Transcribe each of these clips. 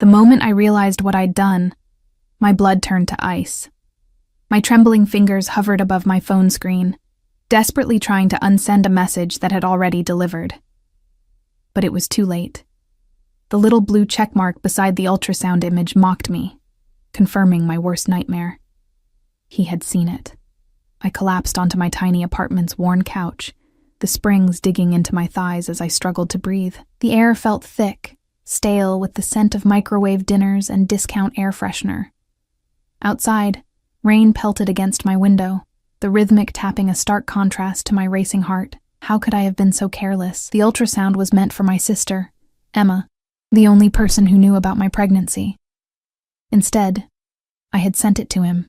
The moment I realized what I'd done, my blood turned to ice. My trembling fingers hovered above my phone screen, desperately trying to unsend a message that had already delivered. But it was too late. The little blue checkmark beside the ultrasound image mocked me, confirming my worst nightmare. He had seen it. I collapsed onto my tiny apartment's worn couch, the springs digging into my thighs as I struggled to breathe. The air felt thick, stale with the scent of microwave dinners and discount air freshener. Outside, rain pelted against my window, the rhythmic tapping a stark contrast to my racing heart. How could I have been so careless? The ultrasound was meant for my sister, Emma, the only person who knew about my pregnancy. Instead, I had sent it to him.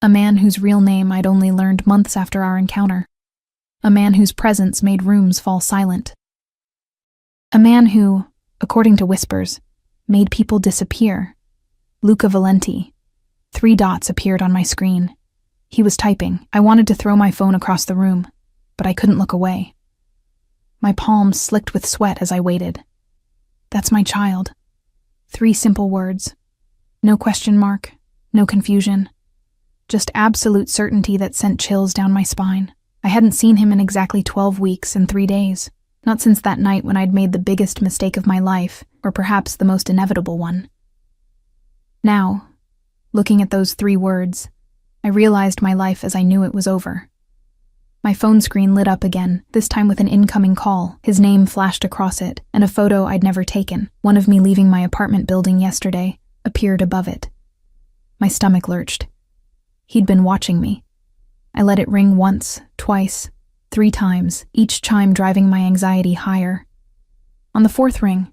A man whose real name I'd only learned months after our encounter. A man whose presence made rooms fall silent. A man who, according to whispers, made people disappear. Luca Valenti. 3 dots appeared on my screen. He was typing. I wanted to throw my phone across the room, but I couldn't look away. My palms slicked with sweat as I waited. That's my child. 3 simple words. No question mark, no confusion. Just absolute certainty that sent chills down my spine. I hadn't seen him in exactly 12 weeks and 3 days. Not since that night when I'd made the biggest mistake of my life, or perhaps the most inevitable one. Now, looking at those 3 words, I realized my life as I knew it was over. My phone screen lit up again, this time with an incoming call. His name flashed across it, and a photo I'd never taken, one of me leaving my apartment building yesterday, appeared above it. My stomach lurched. He'd been watching me. I let it ring once, twice, 3 times, each chime driving my anxiety higher. On the 4th ring,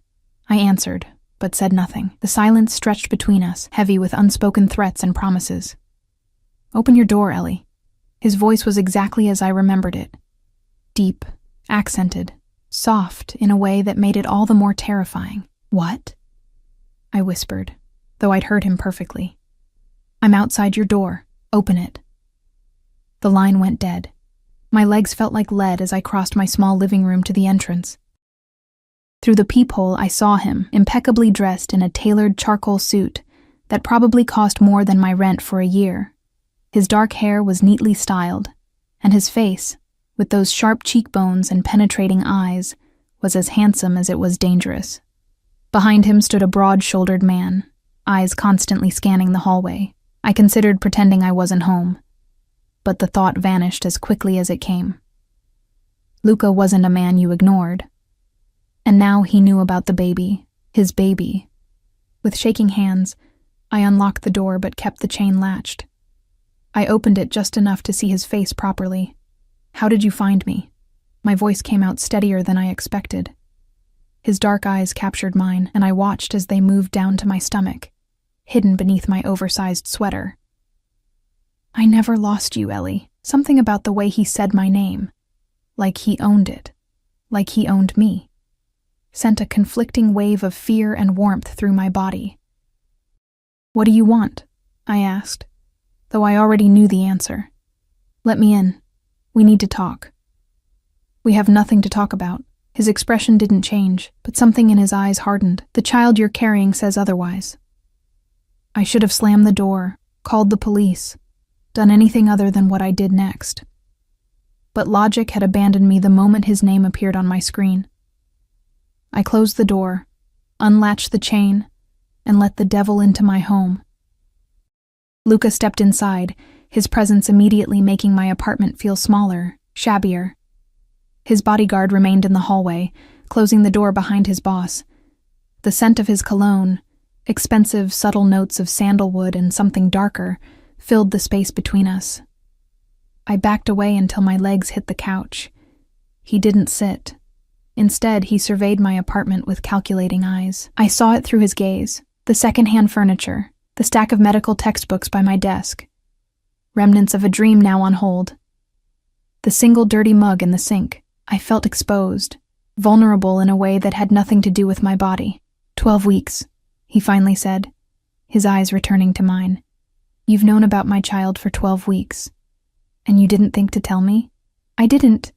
I answered, but said nothing. The silence stretched between us, heavy with unspoken threats and promises. Open your door, Ellie. His voice was exactly as I remembered it. Deep, accented, soft in a way that made it all the more terrifying. What? I whispered, though I'd heard him perfectly. I'm outside your door. Open it. The line went dead. My legs felt like lead as I crossed my small living room to the entrance. Through the peephole, I saw him, impeccably dressed in a tailored charcoal suit that probably cost more than my rent for a year. His dark hair was neatly styled, and his face, with those sharp cheekbones and penetrating eyes, was as handsome as it was dangerous. Behind him stood a broad-shouldered man, eyes constantly scanning the hallway. I considered pretending I wasn't home, but the thought vanished as quickly as it came. Luca wasn't a man you ignored. And now he knew about the baby, his baby. With shaking hands, I unlocked the door but kept the chain latched. I opened it just enough to see his face properly. How did you find me? My voice came out steadier than I expected. His dark eyes captured mine, and I watched as they moved down to my stomach, hidden beneath my oversized sweater. I never lost you, Ellie. Something about the way he said my name, like he owned it, like he owned me, sent a conflicting wave of fear and warmth through my body. What do you want? I asked, though I already knew the answer. Let me in. We need to talk. We have nothing to talk about. His expression didn't change, but something in his eyes hardened. The child you're carrying says otherwise. I should have slammed the door, called the police, done anything other than what I did next. But logic had abandoned me the moment his name appeared on my screen. I closed the door, unlatched the chain, and let the devil into my home. Luca stepped inside, his presence immediately making my apartment feel smaller, shabbier. His bodyguard remained in the hallway, closing the door behind his boss. The scent of his cologne, expensive, subtle notes of sandalwood and something darker, filled the space between us. I backed away until my legs hit the couch. He didn't sit. Instead, he surveyed my apartment with calculating eyes. I saw it through his gaze, the second-hand furniture, the stack of medical textbooks by my desk, remnants of a dream now on hold, the single dirty mug in the sink. I felt exposed, vulnerable in a way that had nothing to do with my body. 12 weeks, he finally said, his eyes returning to mine. You've known about my child for 12 weeks, and you didn't think to tell me? I didn't.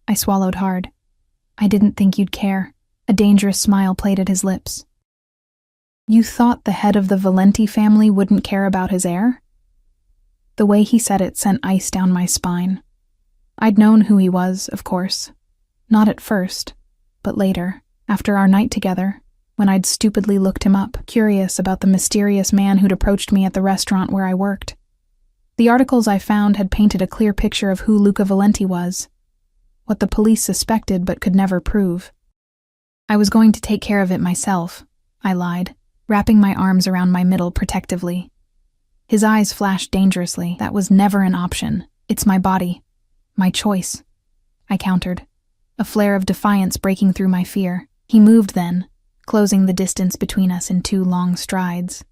I swallowed hard. I didn't think you'd care. A dangerous smile played at his lips. You thought the head of the Valenti family wouldn't care about his heir? The way he said it sent ice down my spine. I'd known who he was, of course. Not at first, but later, after our night together, when I'd stupidly looked him up, curious about the mysterious man who'd approached me at the restaurant where I worked. The articles I found had painted a clear picture of who Luca Valenti was, what the police suspected but could never prove. I was going to take care of it myself, I lied, wrapping my arms around my middle protectively. His eyes flashed dangerously. That was never an option. It's my body. My choice, I countered, a flare of defiance breaking through my fear. He moved then, closing the distance between us in 2 long strides.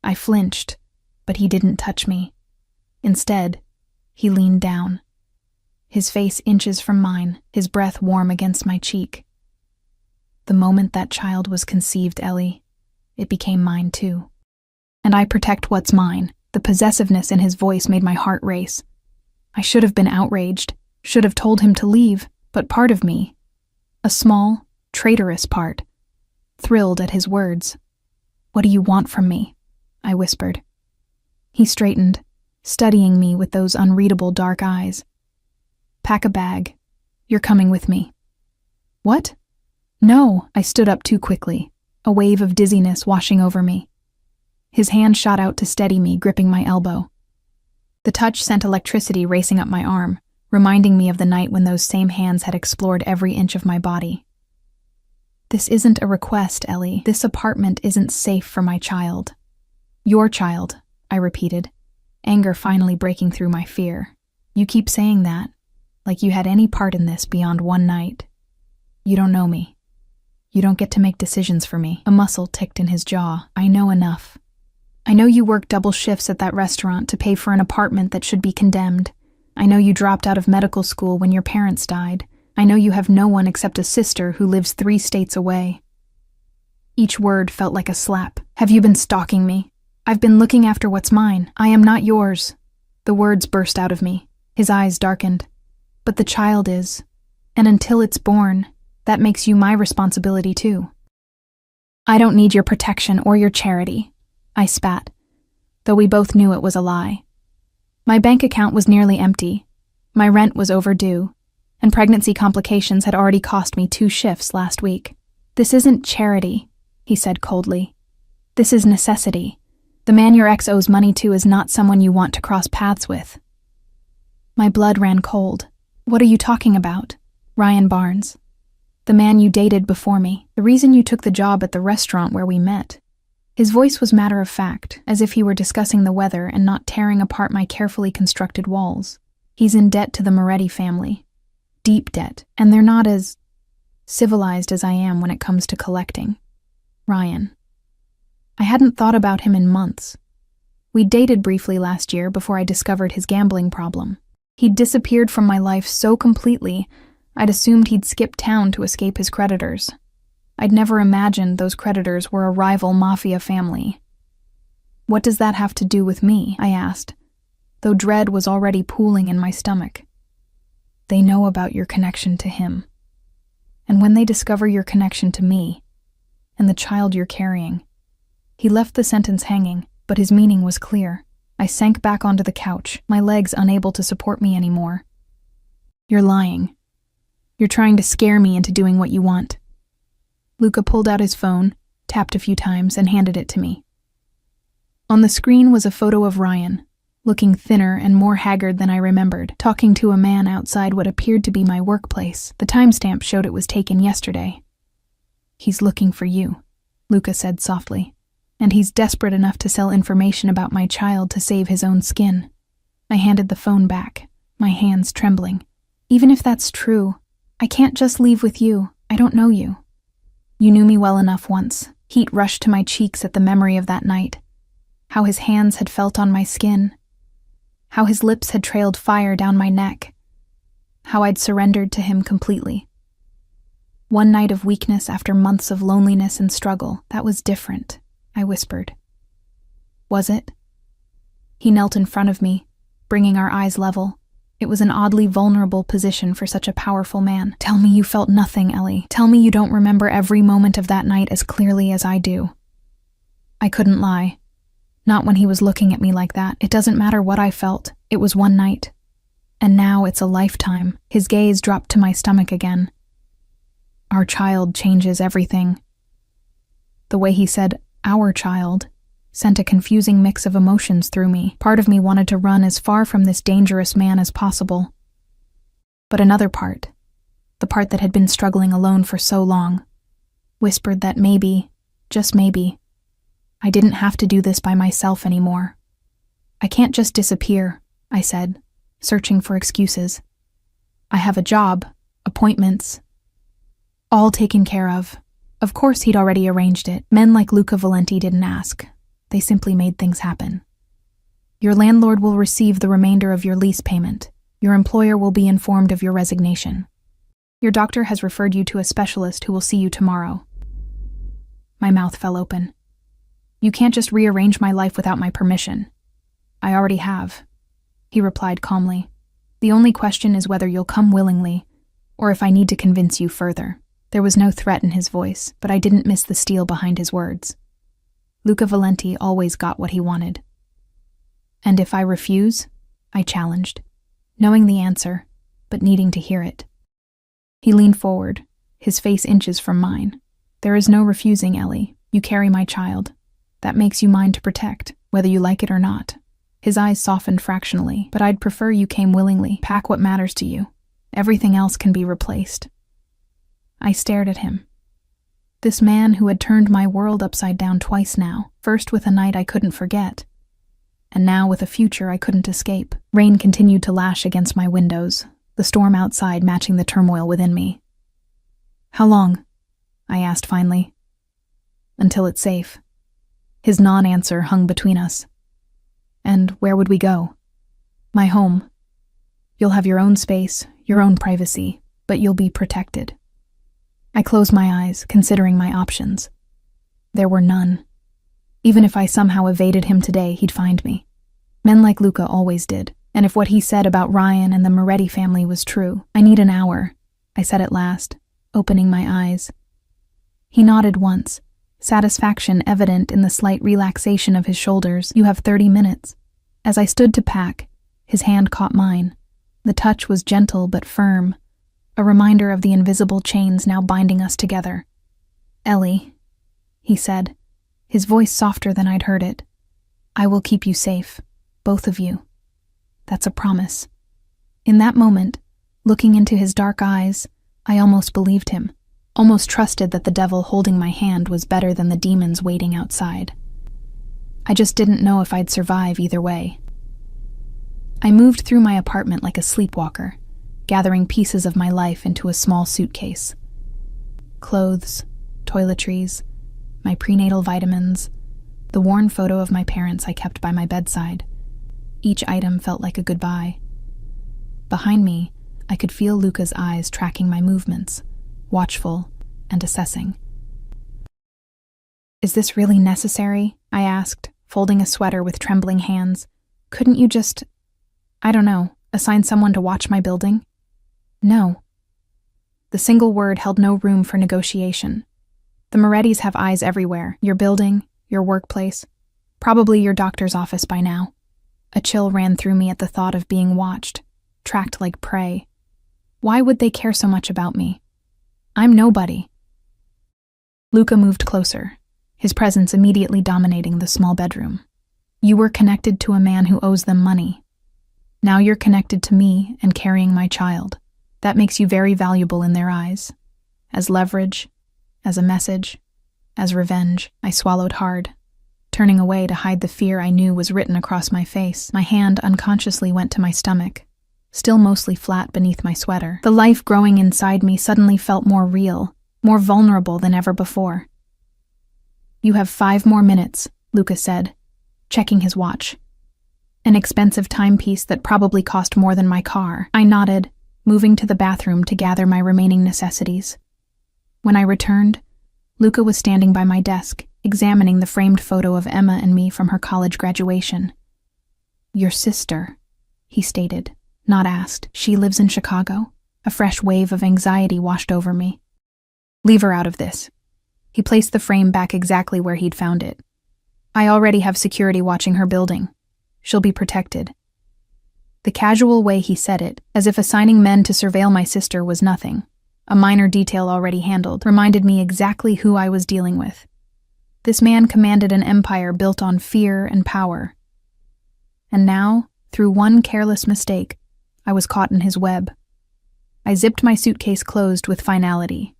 I flinched, but he didn't touch me. Instead, he leaned down, his face inches from mine, his breath warm against my cheek. The moment that child was conceived, Ellie, it became mine too. And I protect what's mine. The possessiveness in his voice made my heart race. I should have been outraged, should have told him to leave, but part of me, a small, traitorous part, thrilled at his words. "What do you want from me?" I whispered. He straightened, studying me with those unreadable dark eyes. "Pack a bag. You're coming with me." "What?" "No," I stood up too quickly, a wave of dizziness washing over me. His hand shot out to steady me, gripping my elbow. The touch sent electricity racing up my arm, reminding me of the night when those same hands had explored every inch of my body. "This isn't a request, Ellie. This apartment isn't safe for my child." "Your child," I repeated, anger finally breaking through my fear. "You keep saying that, like you had any part in this beyond one night. You don't know me. You don't get to make decisions for me." A muscle ticked in his jaw. "I know enough. I know you worked double shifts at that restaurant to pay for an apartment that should be condemned. I know you dropped out of medical school when your parents died. I know you have no one except a sister who lives 3 states away." Each word felt like a slap. "Have you been stalking me? I've been looking after what's mine. I am not yours." The words burst out of me. His eyes darkened. "But the child is. And until it's born, that makes you my responsibility too." "I don't need your protection or your charity," I spat, though we both knew it was a lie. My bank account was nearly empty, my rent was overdue, and pregnancy complications had already cost me 2 shifts last week. "This isn't charity," he said coldly. "This is necessity. The man your ex owes money to is not someone you want to cross paths with." My blood ran cold. "What are you talking about?" "Ryan Barnes. The man you dated before me. The reason you took the job at the restaurant where we met." His voice was matter-of-fact, as if he were discussing the weather and not tearing apart my carefully constructed walls. "He's in debt to the Moretti family. Deep debt, and they're not as civilized as I am when it comes to collecting. Ryan. I hadn't thought about him in months. We dated briefly last year before I discovered his gambling problem. He'd disappeared from my life so completely, I'd assumed he'd skipped town to escape his creditors. I'd never imagined those creditors were a rival mafia family. "What does that have to do with me?" I asked, though dread was already pooling in my stomach. "They know about your connection to him. And when they discover your connection to me, and the child you're carrying..." He left the sentence hanging, but his meaning was clear. I sank back onto the couch, my legs unable to support me anymore. "You're lying. You're trying to scare me into doing what you want." Luca pulled out his phone, tapped a few times, and handed it to me. On the screen was a photo of Ryan, looking thinner and more haggard than I remembered, talking to a man outside what appeared to be my workplace. The timestamp showed it was taken yesterday. "He's looking for you," Luca said softly, "and he's desperate enough to sell information about my child to save his own skin." I handed the phone back, my hands trembling. "Even if that's true, I can't just leave with you. I don't know you." "You knew me well enough once." Heat rushed to my cheeks at the memory of that night. How his hands had felt on my skin. How his lips had trailed fire down my neck. How I'd surrendered to him completely. One night of weakness after months of loneliness and struggle. "That was different," I whispered. "Was it?" He knelt in front of me, bringing our eyes level. It was an oddly vulnerable position for such a powerful man. "Tell me you felt nothing, Ellie. Tell me you don't remember every moment of that night as clearly as I do." I couldn't lie. Not when he was looking at me like that. It doesn't matter what I felt. It was one night. And now it's a lifetime. His gaze dropped to my stomach again. Our child changes everything. The way he said, our child, sent a confusing mix of emotions through me. Part of me wanted to run as far from this dangerous man as possible. But another part, the part that had been struggling alone for so long, whispered that maybe, just maybe, I didn't have to do this by myself anymore. I can't just disappear, I said, searching for excuses. I have a job, appointments, all taken care of. Of course he'd already arranged it. Men like Luca Valenti didn't ask. They simply made things happen. Your landlord will receive the remainder of your lease payment. Your employer will be informed of your resignation. Your doctor has referred you to a specialist who will see you tomorrow. My mouth fell open. You can't just rearrange my life without my permission. I already have, he replied calmly. The only question is whether you'll come willingly, or if I need to convince you further. There was no threat in his voice, but I didn't miss the steel behind his words. Luca Valenti always got what he wanted. And if I refuse? I challenged, knowing the answer, but needing to hear it. He leaned forward, his face inches from mine. There is no refusing, Ellie. You carry my child. That makes you mine to protect, whether you like it or not. His eyes softened fractionally, but I'd prefer you came willingly. Pack what matters to you. Everything else can be replaced. I stared at him. This man who had turned my world upside down twice now, first with a night I couldn't forget, and now with a future I couldn't escape. Rain continued to lash against my windows, the storm outside matching the turmoil within me. How long? I asked finally. Until it's safe. His non-answer hung between us. And where would we go? My home. You'll have your own space, your own privacy, but you'll be protected. I closed my eyes, considering my options. There were none. Even if I somehow evaded him today, he'd find me. Men like Luca always did, and if what he said about Ryan and the Moretti family was true, I need an hour, I said at last, opening my eyes. He nodded once, satisfaction evident in the slight relaxation of his shoulders. You have 30 minutes. As I stood to pack, his hand caught mine. The touch was gentle but firm, a reminder of the invisible chains now binding us together. Ellie, he said, his voice softer than I'd heard it. I will keep you safe, both of you. That's a promise. In that moment, looking into his dark eyes, I almost believed him, almost trusted that the devil holding my hand was better than the demons waiting outside. I just didn't know if I'd survive either way. I moved through my apartment like a sleepwalker, gathering pieces of my life into a small suitcase. Clothes, toiletries, my prenatal vitamins, the worn photo of my parents I kept by my bedside. Each item felt like a goodbye. Behind me, I could feel Luca's eyes tracking my movements, watchful and assessing. Is this really necessary? I asked, folding a sweater with trembling hands. Couldn't you just, assign someone to watch my building? No. The single word held no room for negotiation. The Morettis have eyes everywhere, your building, your workplace, probably your doctor's office by now. A chill ran through me at the thought of being watched, tracked like prey. Why would they care so much about me? I'm nobody. Luca moved closer, his presence immediately dominating the small bedroom. You were connected to a man who owes them money. Now you're connected to me and carrying my child. That makes you very valuable in their eyes. As leverage, as a message, as revenge. I swallowed hard, turning away to hide the fear I knew was written across my face. My hand unconsciously went to my stomach, still mostly flat beneath my sweater. The life growing inside me suddenly felt more real, more vulnerable than ever before. You have 5 more minutes, Luca said, checking his watch. An expensive timepiece that probably cost more than my car. I nodded, moving to the bathroom to gather my remaining necessities. When I returned, Luca was standing by my desk, examining the framed photo of Emma and me from her college graduation. Your sister, he stated, not asked. She lives in Chicago? A fresh wave of anxiety washed over me. Leave her out of this. He placed the frame back exactly where he'd found it. I already have security watching her building. She'll be protected. The casual way he said it, as if assigning men to surveil my sister was nothing, a minor detail already handled, reminded me exactly who I was dealing with. This man commanded an empire built on fear and power. And now, through one careless mistake, I was caught in his web. I zipped my suitcase closed with finality.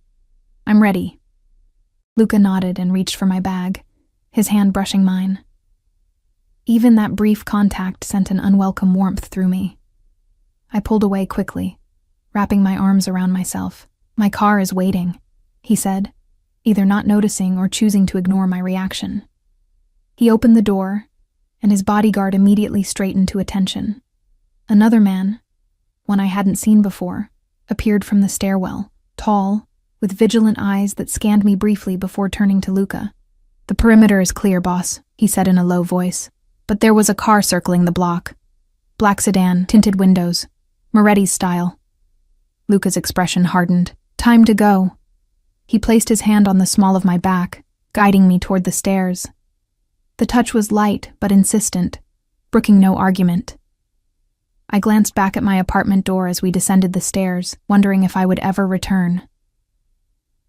I'm ready. Luca nodded and reached for my bag, his hand brushing mine. Even that brief contact sent an unwelcome warmth through me. I pulled away quickly, wrapping my arms around myself. My car is waiting, he said, either not noticing or choosing to ignore my reaction. He opened the door, and his bodyguard immediately straightened to attention. Another man, one I hadn't seen before, appeared from the stairwell, tall, with vigilant eyes that scanned me briefly before turning to Luca. The perimeter is clear, boss, he said in a low voice. But there was a car circling the block. Black sedan, tinted windows, Moretti's style. Luca's expression hardened. Time to go. He placed his hand on the small of my back, guiding me toward the stairs. The touch was light but insistent, brooking no argument. I glanced back at my apartment door as we descended the stairs, wondering if I would ever return.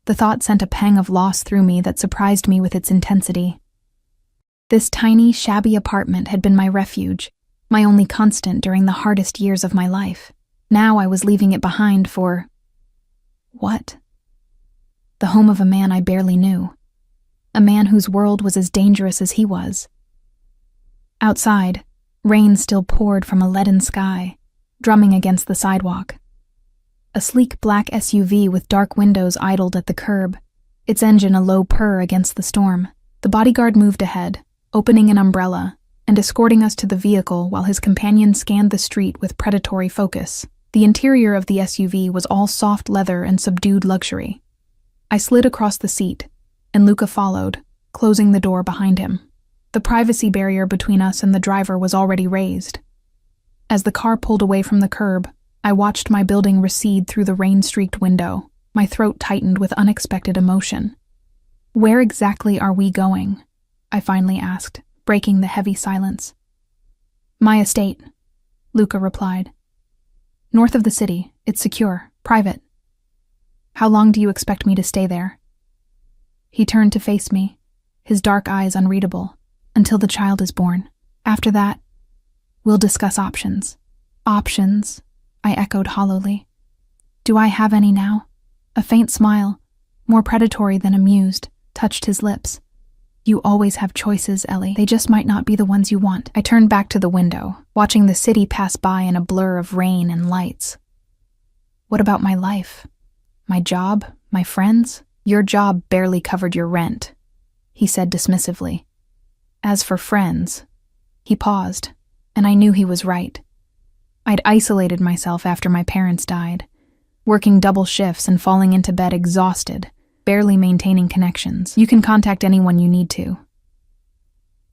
The thought sent a pang of loss through me that surprised me with its intensity. This tiny, shabby apartment had been my refuge, my only constant during the hardest years of my life. Now I was leaving it behind for... what? The home of a man I barely knew. A man whose world was as dangerous as he was. Outside, rain still poured from a leaden sky, drumming against the sidewalk. A sleek black SUV with dark windows idled at the curb, its engine a low purr against the storm. The bodyguard moved ahead, opening an umbrella and escorting us to the vehicle while his companion scanned the street with predatory focus. The interior of the SUV was all soft leather and subdued luxury. I slid across the seat, and Luca followed, closing the door behind him. The privacy barrier between us and the driver was already raised. As the car pulled away from the curb, I watched my building recede through the rain-streaked window. My throat tightened with unexpected emotion. Where exactly are we going? I finally asked, breaking the heavy silence. My estate, Luca replied. North of the city, it's secure, private. How long do you expect me to stay there? He turned to face me, his dark eyes unreadable. Until the child is born. After that, we'll discuss options. Options, I echoed hollowly. Do I have any now? A faint smile, more predatory than amused, touched his lips. You always have choices, Ellie. They just might not be the ones you want. I turned back to the window, watching the city pass by in a blur of rain and lights. What about my life? My job? My friends? Your job barely covered your rent, he said dismissively. As for friends, he paused, and I knew he was right. I'd isolated myself after my parents died, working double shifts and falling into bed exhausted, barely maintaining connections. You can contact anyone you need to.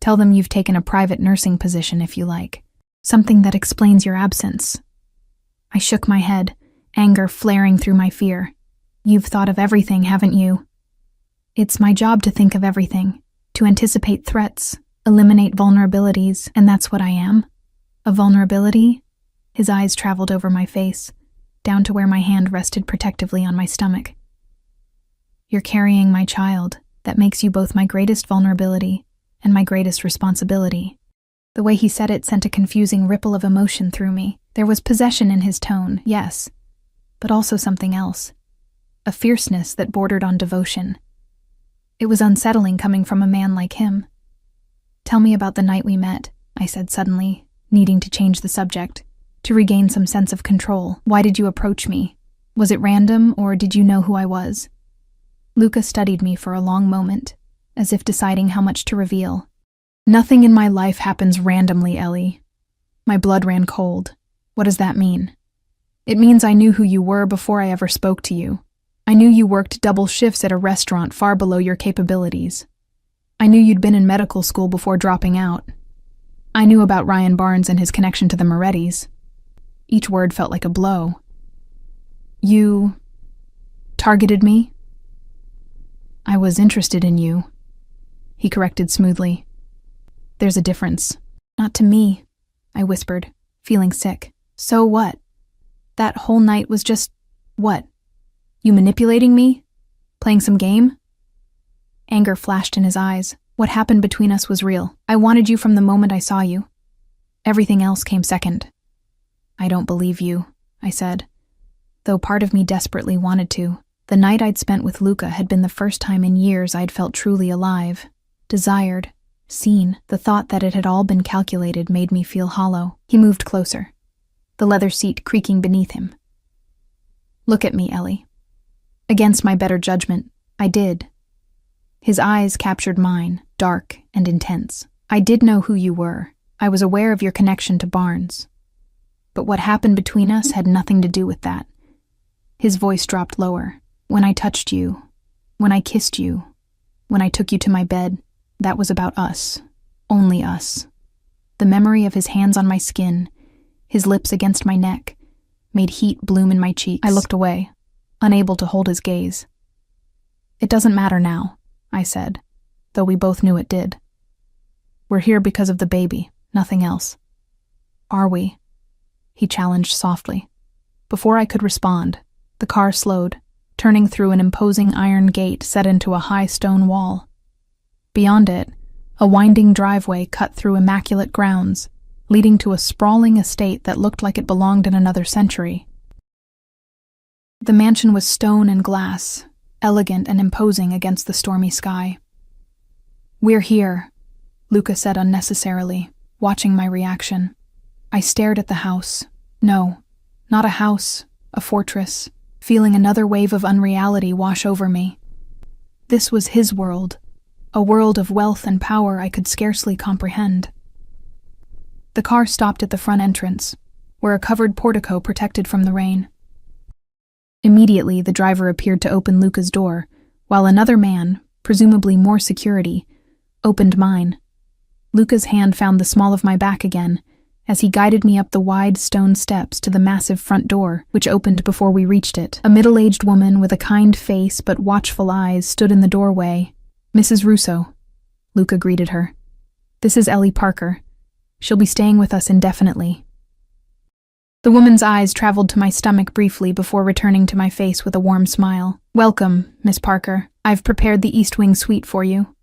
Tell them you've taken a private nursing position if you like, something that explains your absence. I shook my head, anger flaring through my fear. You've thought of everything, haven't you? It's my job to think of everything, to anticipate threats, eliminate vulnerabilities, and that's what I am. A vulnerability? His eyes traveled over my face, down to where my hand rested protectively on my stomach. You're carrying my child. That makes you both my greatest vulnerability and my greatest responsibility. The way he said it sent a confusing ripple of emotion through me. There was possession in his tone, yes, but also something else. A fierceness that bordered on devotion. It was unsettling coming from a man like him. Tell me about the night we met, I said suddenly, needing to change the subject, to regain some sense of control. Why did you approach me? Was it random, or did you know who I was? Luca studied me for a long moment, as if deciding how much to reveal. Nothing in my life happens randomly, Ellie. My blood ran cold. What does that mean? It means I knew who you were before I ever spoke to you. I knew you worked double shifts at a restaurant far below your capabilities. I knew you'd been in medical school before dropping out. I knew about Ryan Barnes and his connection to the Morettis. Each word felt like a blow. You targeted me? I was interested in you, he corrected smoothly. There's a difference. Not to me, I whispered, feeling sick. So what? That whole night was just… what? You manipulating me? Playing some game? Anger flashed in his eyes. What happened between us was real. I wanted you from the moment I saw you. Everything else came second. I don't believe you, I said, though part of me desperately wanted to. The night I'd spent with Luca had been the first time in years I'd felt truly alive, desired, seen. The thought that it had all been calculated made me feel hollow. He moved closer, the leather seat creaking beneath him. Look at me, Ellie. Against my better judgment, I did. His eyes captured mine, dark and intense. I did know who you were. I was aware of your connection to Barnes. But what happened between us had nothing to do with that. His voice dropped lower. When I touched you, when I kissed you, when I took you to my bed, that was about us. Only us. The memory of his hands on my skin, his lips against my neck, made heat bloom in my cheeks. I looked away, unable to hold his gaze. It doesn't matter now, I said, though we both knew it did. We're here because of the baby, nothing else. Are we? He challenged softly. Before I could respond, the car slowed, turning through an imposing iron gate set into a high stone wall. Beyond it, a winding driveway cut through immaculate grounds, leading to a sprawling estate that looked like it belonged in another century. The mansion was stone and glass, elegant and imposing against the stormy sky. We're here, Luca said unnecessarily, watching my reaction. I stared at the house. No, not a house, a fortress, feeling another wave of unreality wash over me. This was his world, a world of wealth and power I could scarcely comprehend. The car stopped at the front entrance, where a covered portico protected from the rain. Immediately, the driver appeared to open Luca's door, while another man, presumably more security, opened mine. Luca's hand found the small of my back again, as he guided me up the wide stone steps to the massive front door, which opened before we reached it. A middle-aged woman with a kind face but watchful eyes stood in the doorway. Mrs. Russo, Luca greeted her. This is Ellie Parker. She'll be staying with us indefinitely. The woman's eyes traveled to my stomach briefly before returning to my face with a warm smile. Welcome, Miss Parker. I've prepared the East Wing suite for you.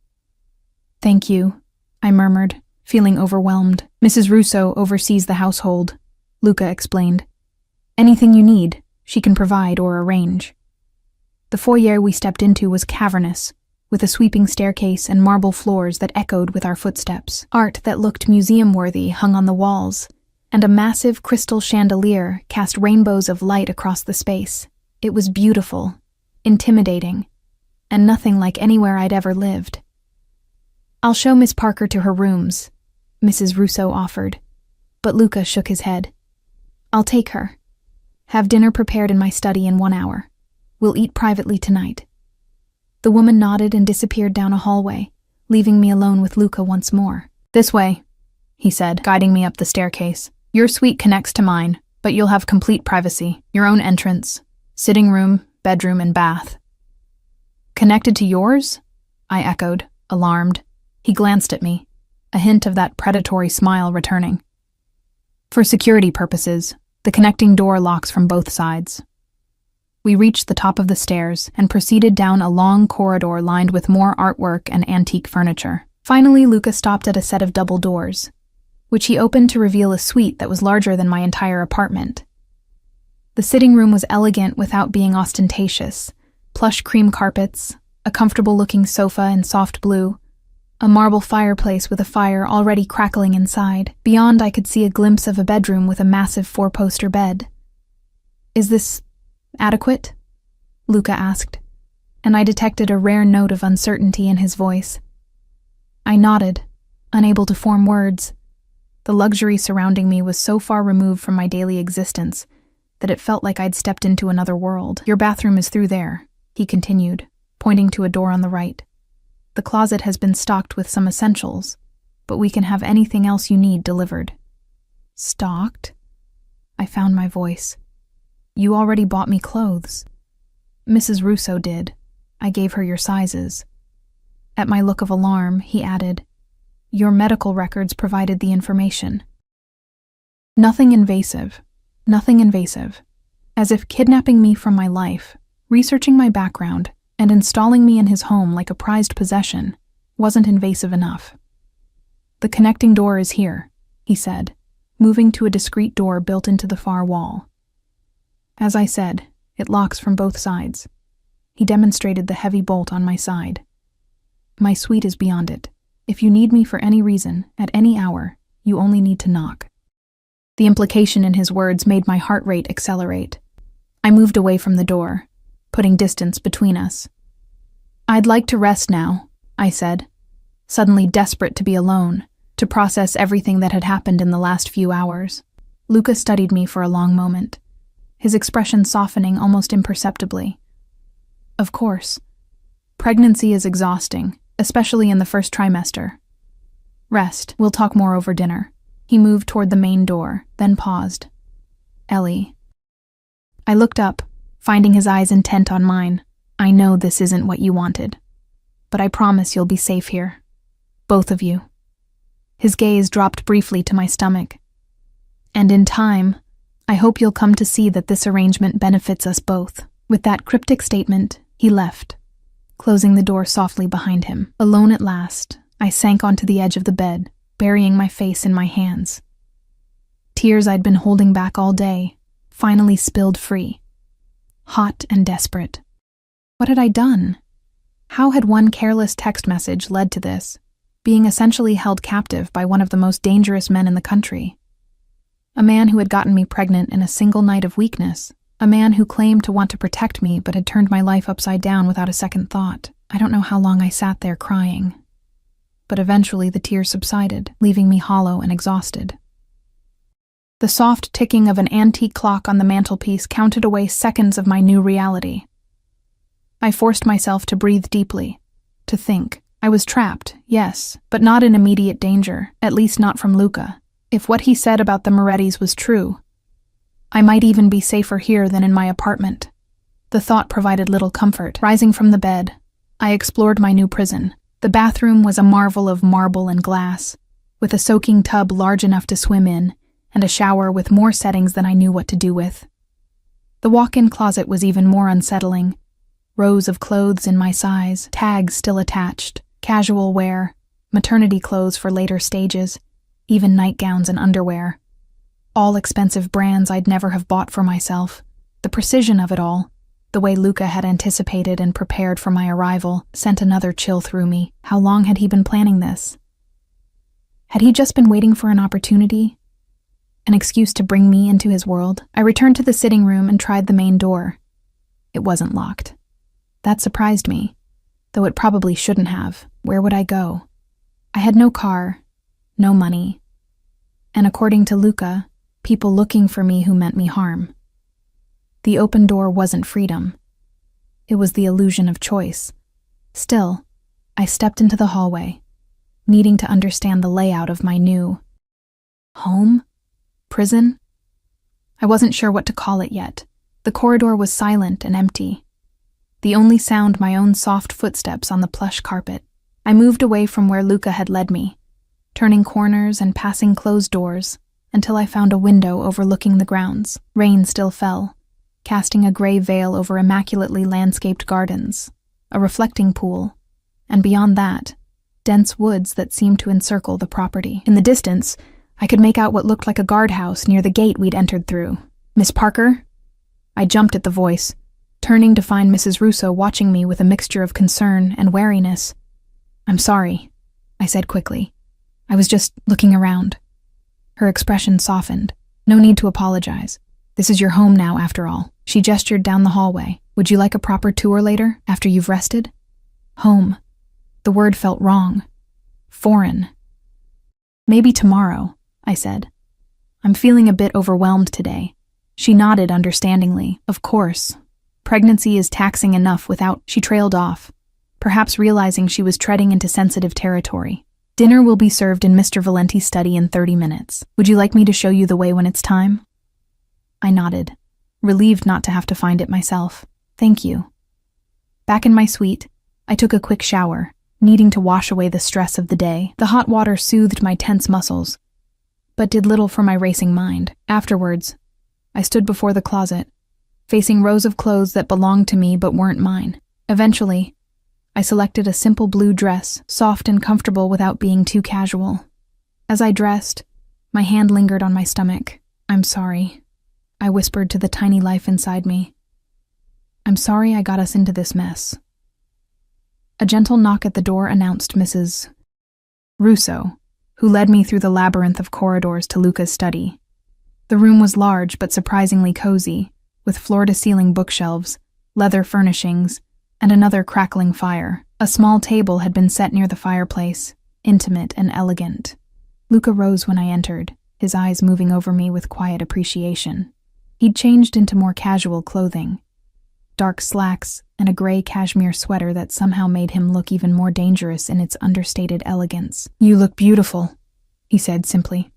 Thank you, I murmured, feeling overwhelmed. Mrs. Russo oversees the household, Luca explained. Anything you need, she can provide or arrange. The foyer we stepped into was cavernous, with a sweeping staircase and marble floors that echoed with our footsteps. Art that looked museum-worthy hung on the walls, and a massive crystal chandelier cast rainbows of light across the space. It was beautiful, intimidating, and nothing like anywhere I'd ever lived. I'll show Miss Parker to her rooms, Mrs. Russo offered, but Luca shook his head. I'll take her. Have dinner prepared in my study in 1 hour. We'll eat privately tonight. The woman nodded and disappeared down a hallway, leaving me alone with Luca once more. This way, he said, guiding me up the staircase. Your suite connects to mine, but you'll have complete privacy, your own entrance, sitting room, bedroom, and bath. Connected to yours? I echoed, alarmed. He glanced at me, a hint of that predatory smile returning. For security purposes, the connecting door locks from both sides. We reached the top of the stairs and proceeded down a long corridor lined with more artwork and antique furniture. Finally, Luca stopped at a set of double doors, which he opened to reveal a suite that was larger than my entire apartment. The sitting room was elegant without being ostentatious. Plush cream carpets, a comfortable-looking sofa in soft blue, a marble fireplace with a fire already crackling inside. Beyond, I could see a glimpse of a bedroom with a massive 4-poster bed. Is this adequate? Luca asked, and I detected a rare note of uncertainty in his voice. I nodded, unable to form words. The luxury surrounding me was so far removed from my daily existence that it felt like I'd stepped into another world. Your bathroom is through there, he continued, pointing to a door on the right. The closet has been stocked with some essentials, but we can have anything else you need delivered. Stocked? I found my voice. You already bought me clothes. Mrs. Russo did. I gave her your sizes. At my look of alarm, he added, Your medical records provided the information. Nothing invasive. Nothing invasive. As if kidnapping me from my life, researching my background, and installing me in his home like a prized possession wasn't invasive enough. The connecting door is here, he said, moving to a discreet door built into the far wall. As I said, it locks from both sides. He demonstrated the heavy bolt on my side. My suite is beyond it. If you need me for any reason, at any hour, you only need to knock. The implication in his words made my heart rate accelerate. I moved away from the door, putting distance between us. I'd like to rest now, I said, suddenly desperate to be alone, to process everything that had happened in the last few hours. Luca studied me for a long moment, his expression softening almost imperceptibly. Of course. Pregnancy is exhausting, especially in the first trimester. Rest, we'll talk more over dinner. He moved toward the main door, then paused. Ellie. I looked up, finding his eyes intent on mine. I know this isn't what you wanted, but I promise you'll be safe here. Both of you. His gaze dropped briefly to my stomach. And in time, I hope you'll come to see that this arrangement benefits us both. With that cryptic statement, he left, closing the door softly behind him. Alone at last, I sank onto the edge of the bed, burying my face in my hands. Tears I'd been holding back all day finally spilled free, hot and desperate. What had I done? How had one careless text message led to this, being essentially held captive by one of the most dangerous men in the country? A man who had gotten me pregnant in a single night of weakness, a man who claimed to want to protect me but had turned my life upside down without a second thought. I don't know how long I sat there crying, but eventually the tears subsided, leaving me hollow and exhausted. The soft ticking of an antique clock on the mantelpiece counted away seconds of my new reality. I forced myself to breathe deeply, to think. I was trapped, yes, but not in immediate danger, at least not from Luca. If what he said about the Morettis was true, I might even be safer here than in my apartment. The thought provided little comfort. Rising from the bed, I explored my new prison. The bathroom was a marvel of marble and glass, with a soaking tub large enough to swim in, and a shower with more settings than I knew what to do with. The walk-in closet was even more unsettling. Rows of clothes in my size, tags still attached, casual wear, maternity clothes for later stages, even nightgowns and underwear. All expensive brands I'd never have bought for myself. The precision of it all, the way Luca had anticipated and prepared for my arrival, sent another chill through me. How long had he been planning this? Had he just been waiting for an opportunity? An excuse to bring me into his world? I returned to the sitting room and tried the main door. It wasn't locked. That surprised me, though it probably shouldn't have. Where would I go? I had no car, no money, and according to Luca, people looking for me who meant me harm. The open door wasn't freedom. It was the illusion of choice. Still, I stepped into the hallway, needing to understand the layout of my new home? Prison? I wasn't sure what to call it yet. The corridor was silent and empty. The only sound my own soft footsteps on the plush carpet. I moved away from where Luca had led me, turning corners and passing closed doors, until I found a window overlooking the grounds. Rain still fell, casting a gray veil over immaculately landscaped gardens, a reflecting pool, and beyond that, dense woods that seemed to encircle the property. In the distance, I could make out what looked like a guardhouse near the gate we'd entered through. "Miss Parker?" I jumped at the voice, turning to find Mrs. Russo watching me with a mixture of concern and wariness. "I'm sorry," I said quickly. "I was just looking around." Her expression softened. "No need to apologize. This is your home now, after all." She gestured down the hallway. "Would you like a proper tour later, after you've rested?" Home. The word felt wrong. Foreign. "Maybe tomorrow," I said. "I'm feeling a bit overwhelmed today." She nodded understandingly. "Of course. Pregnancy is taxing enough without—" She trailed off, perhaps realizing she was treading into sensitive territory. "Dinner will be served in Mr. Valenti's study in 30 minutes. Would you like me to show you the way when it's time?" I nodded, relieved not to have to find it myself. "Thank you." Back in my suite, I took a quick shower, needing to wash away the stress of the day. The hot water soothed my tense muscles, but did little for my racing mind. Afterwards, I stood before the closet, facing rows of clothes that belonged to me but weren't mine. Eventually, I selected a simple blue dress, soft and comfortable without being too casual. As I dressed, my hand lingered on my stomach. "I'm sorry," I whispered to the tiny life inside me. "I'm sorry I got us into this mess." A gentle knock at the door announced Mrs. Russo, who led me through the labyrinth of corridors to Luca's study. The room was large but surprisingly cozy, with floor-to-ceiling bookshelves, leather furnishings, and another crackling fire. A small table had been set near the fireplace, intimate and elegant. Luca rose when I entered, his eyes moving over me with quiet appreciation. He'd changed into more casual clothing, dark slacks and a gray cashmere sweater that somehow made him look even more dangerous in its understated elegance. "You look beautiful," he said simply.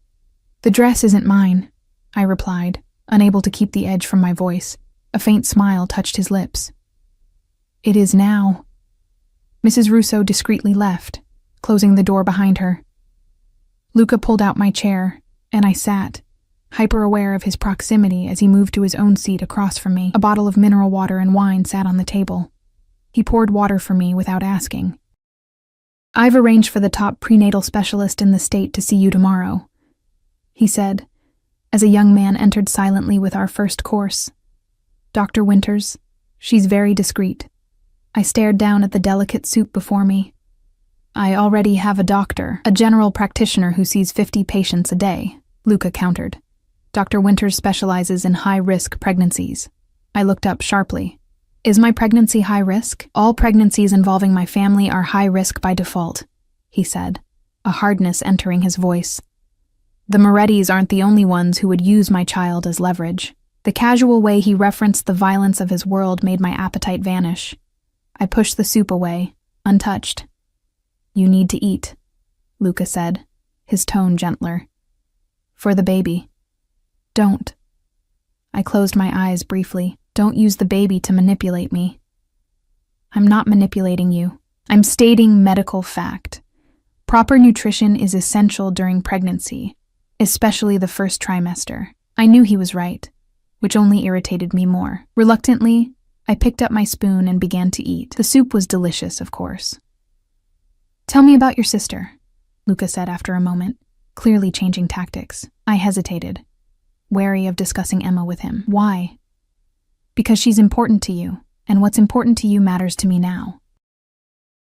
"The dress isn't mine," I replied, unable to keep the edge from my voice. A faint smile touched his lips. "It is now." Mrs. Russo discreetly left, closing the door behind her. Luca pulled out my chair, and I sat, hyper-aware of his proximity as he moved to his own seat across from me. A bottle of mineral water and wine sat on the table. He poured water for me without asking. "I've arranged for the top prenatal specialist in the state to see you tomorrow," he said, as a young man entered silently with our first course. "Dr. Winters, she's very discreet." I stared down at the delicate soup before me. "I already have a doctor, a general practitioner who sees 50 patients a day," Luca countered. "Dr. Winters specializes in high-risk pregnancies." I looked up sharply. "Is my pregnancy high risk?" "All pregnancies involving my family are high risk by default," he said, a hardness entering his voice. "The Morettis aren't the only ones who would use my child as leverage." The casual way he referenced the violence of his world made my appetite vanish. I pushed the soup away, untouched. "You need to eat," Luca said, his tone gentler. "For the baby." "Don't." I closed my eyes briefly. "Don't use the baby to manipulate me." "I'm not manipulating you. I'm stating medical fact. Proper nutrition is essential during pregnancy, especially the first trimester." I knew he was right, which only irritated me more. Reluctantly, I picked up my spoon and began to eat. The soup was delicious, of course. "Tell me about your sister," Luca said after a moment, clearly changing tactics. I hesitated, wary of discussing Emma with him. "Why?" "Because she's important to you, and what's important to you matters to me now."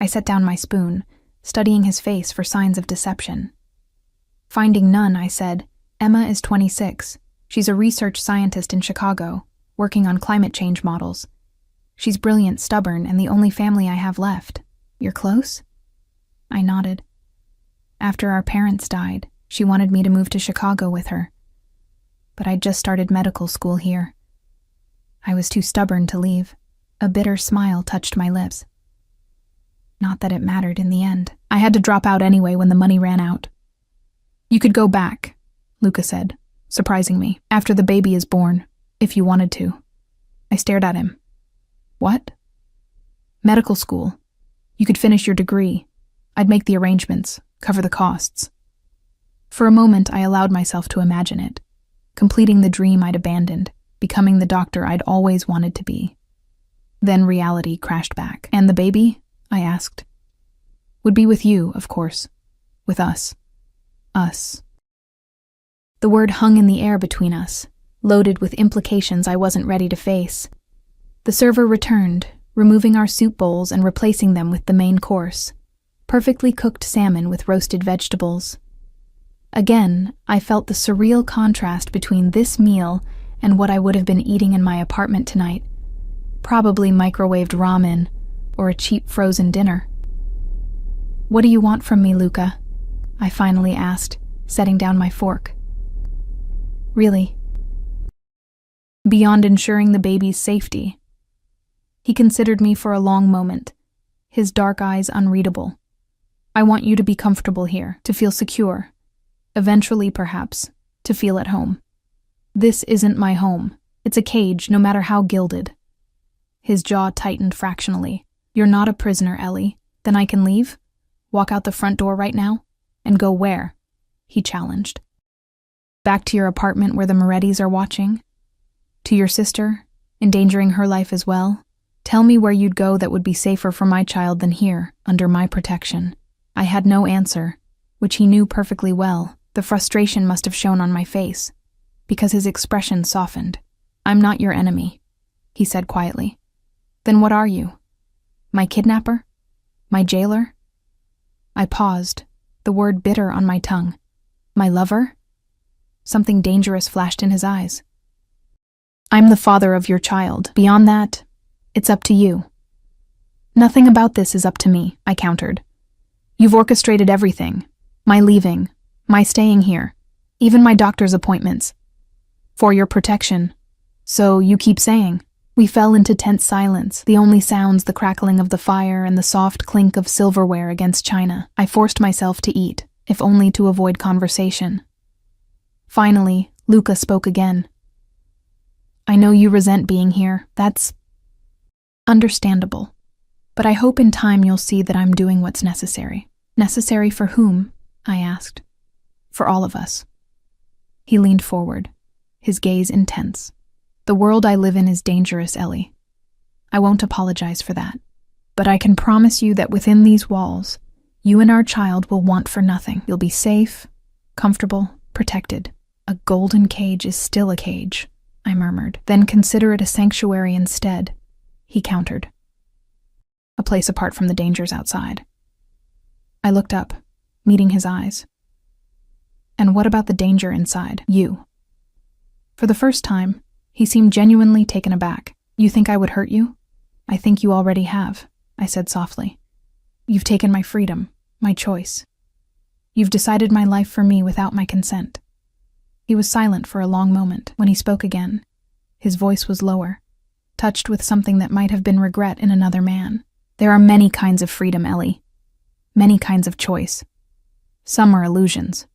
I set down my spoon, studying his face for signs of deception. Finding none, I said, "Emma is 26. She's a research scientist in Chicago, working on climate change models. She's brilliant, stubborn, and the only family I have left. You're close?" I nodded. "After our parents died, she wanted me to move to Chicago with her. But I'd just started medical school here. I was too stubborn to leave." A bitter smile touched my lips. Not that it mattered in the end. I had to drop out anyway when the money ran out. "You could go back," Luca said, surprising me, "after the baby is born, if you wanted to." I stared at him. "What?" "Medical school. You could finish your degree. I'd make the arrangements, cover the costs." For a moment, I allowed myself to imagine it, completing the dream I'd abandoned, becoming the doctor I'd always wanted to be. Then reality crashed back. "And the baby?" I asked. "Would be with you, of course. With us. Us." The word hung in the air between us, loaded with implications I wasn't ready to face. The server returned, removing our soup bowls and replacing them with the main course, perfectly cooked salmon with roasted vegetables. Again, I felt the surreal contrast between this meal and what I would have been eating in my apartment tonight, probably microwaved ramen or a cheap frozen dinner. "What do you want from me, Luca?" I finally asked, setting down my fork. "Really?" "Beyond ensuring the baby's safety." He considered me for a long moment, his dark eyes unreadable. "I want you to be comfortable here, to feel secure. Eventually, perhaps, to feel at home. This isn't my home. It's a cage, no matter how gilded." His jaw tightened fractionally. "You're not a prisoner, Ellie. Then I can leave?" Walk out the front door right now? And go where? He challenged. Back to your apartment where the Morettis are watching? To your sister, endangering her life as well? Tell me where you'd go that would be safer for my child than here, under my protection. I had no answer, which he knew perfectly well. The frustration must have shown on my face, because his expression softened. I'm not your enemy, he said quietly. Then what are you? My kidnapper? My jailer? I paused, the word bitter on my tongue. My lover? Something dangerous flashed in his eyes. I'm the father of your child. Beyond that, it's up to you. Nothing about this is up to me, I countered. You've orchestrated everything. My leaving, my staying here, even my doctor's appointments. For your protection. So you keep saying. We fell into tense silence, the only sounds the crackling of the fire and the soft clink of silverware against china. I forced myself to eat, if only to avoid conversation. Finally, Luca spoke again. I know you resent being here. That's understandable. But I hope in time you'll see that I'm doing what's necessary. Necessary for whom? I asked. For all of us. He leaned forward, his gaze intense. The world I live in is dangerous, Ellie. I won't apologize for that. But I can promise you that within these walls, you and our child will want for nothing. You'll be safe, comfortable, protected. A golden cage is still a cage, I murmured. Then consider it a sanctuary instead, he countered. A place apart from the dangers outside. I looked up, meeting his eyes. And what about the danger inside? You. For the first time, he seemed genuinely taken aback. You think I would hurt you? I think you already have, I said softly. You've taken my freedom, my choice. You've decided my life for me without my consent. He was silent for a long moment. When he spoke again, his voice was lower, touched with something that might have been regret in another man. There are many kinds of freedom, Ellie. Many kinds of choice. Some are illusions.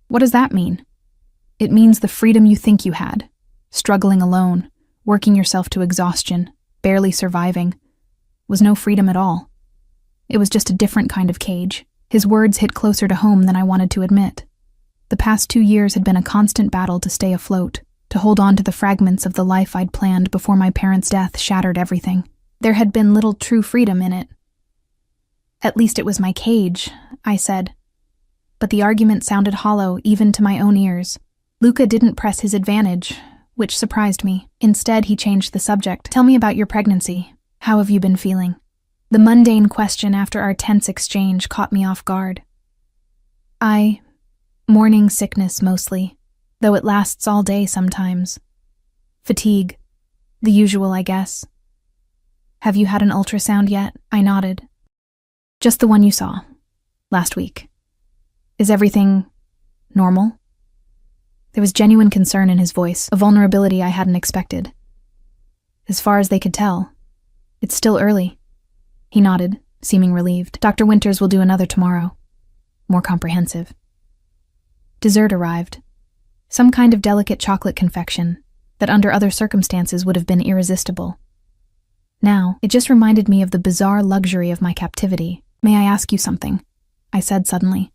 What does that mean? It means the freedom you think you had, struggling alone, working yourself to exhaustion, barely surviving, was no freedom at all. It was just a different kind of cage. His words hit closer to home than I wanted to admit. The past 2 years had been a constant battle to stay afloat, to hold on to the fragments of the life I'd planned before my parents' death shattered everything. There had been little true freedom in it. At least it was my cage, I said. But the argument sounded hollow even to my own ears. Luca didn't press his advantage, which surprised me. Instead, he changed the subject. Tell me about your pregnancy. How have you been feeling? The mundane question after our tense exchange caught me off guard. Morning sickness mostly, though it lasts all day sometimes. Fatigue. The usual, I guess. Have you had an ultrasound yet? I nodded. Just the one you saw. Last week. Is everything normal? There was genuine concern in his voice, a vulnerability I hadn't expected. As far as they could tell, it's still early. He nodded, seeming relieved. Dr. Winters will do another tomorrow. More comprehensive. Dessert arrived. Some kind of delicate chocolate confection that under other circumstances would have been irresistible. Now, it just reminded me of the bizarre luxury of my captivity. May I ask you something? I said suddenly.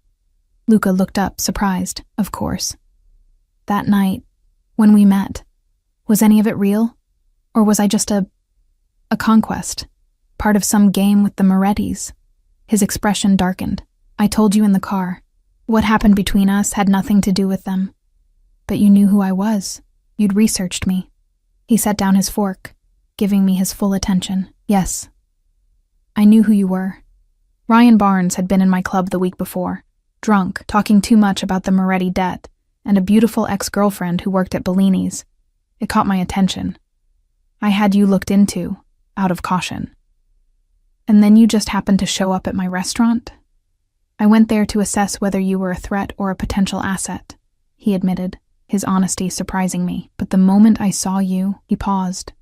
Luca looked up, surprised, of course. That night, when we met, was any of it real? Or was I just a conquest? Part of some game with the Morettis? His expression darkened. I told you in the car. What happened between us had nothing to do with them. But you knew who I was. You'd researched me. He set down his fork, giving me his full attention. Yes. I knew who you were. Ryan Barnes had been in my club the week before, drunk, talking too much about the Moretti debt, and a beautiful ex-girlfriend who worked at Bellini's. It caught my attention. I had you looked into, out of caution. And then you just happened to show up at my restaurant? I went there to assess whether you were a threat or a potential asset, he admitted, his honesty surprising me. But the moment I saw you, he paused,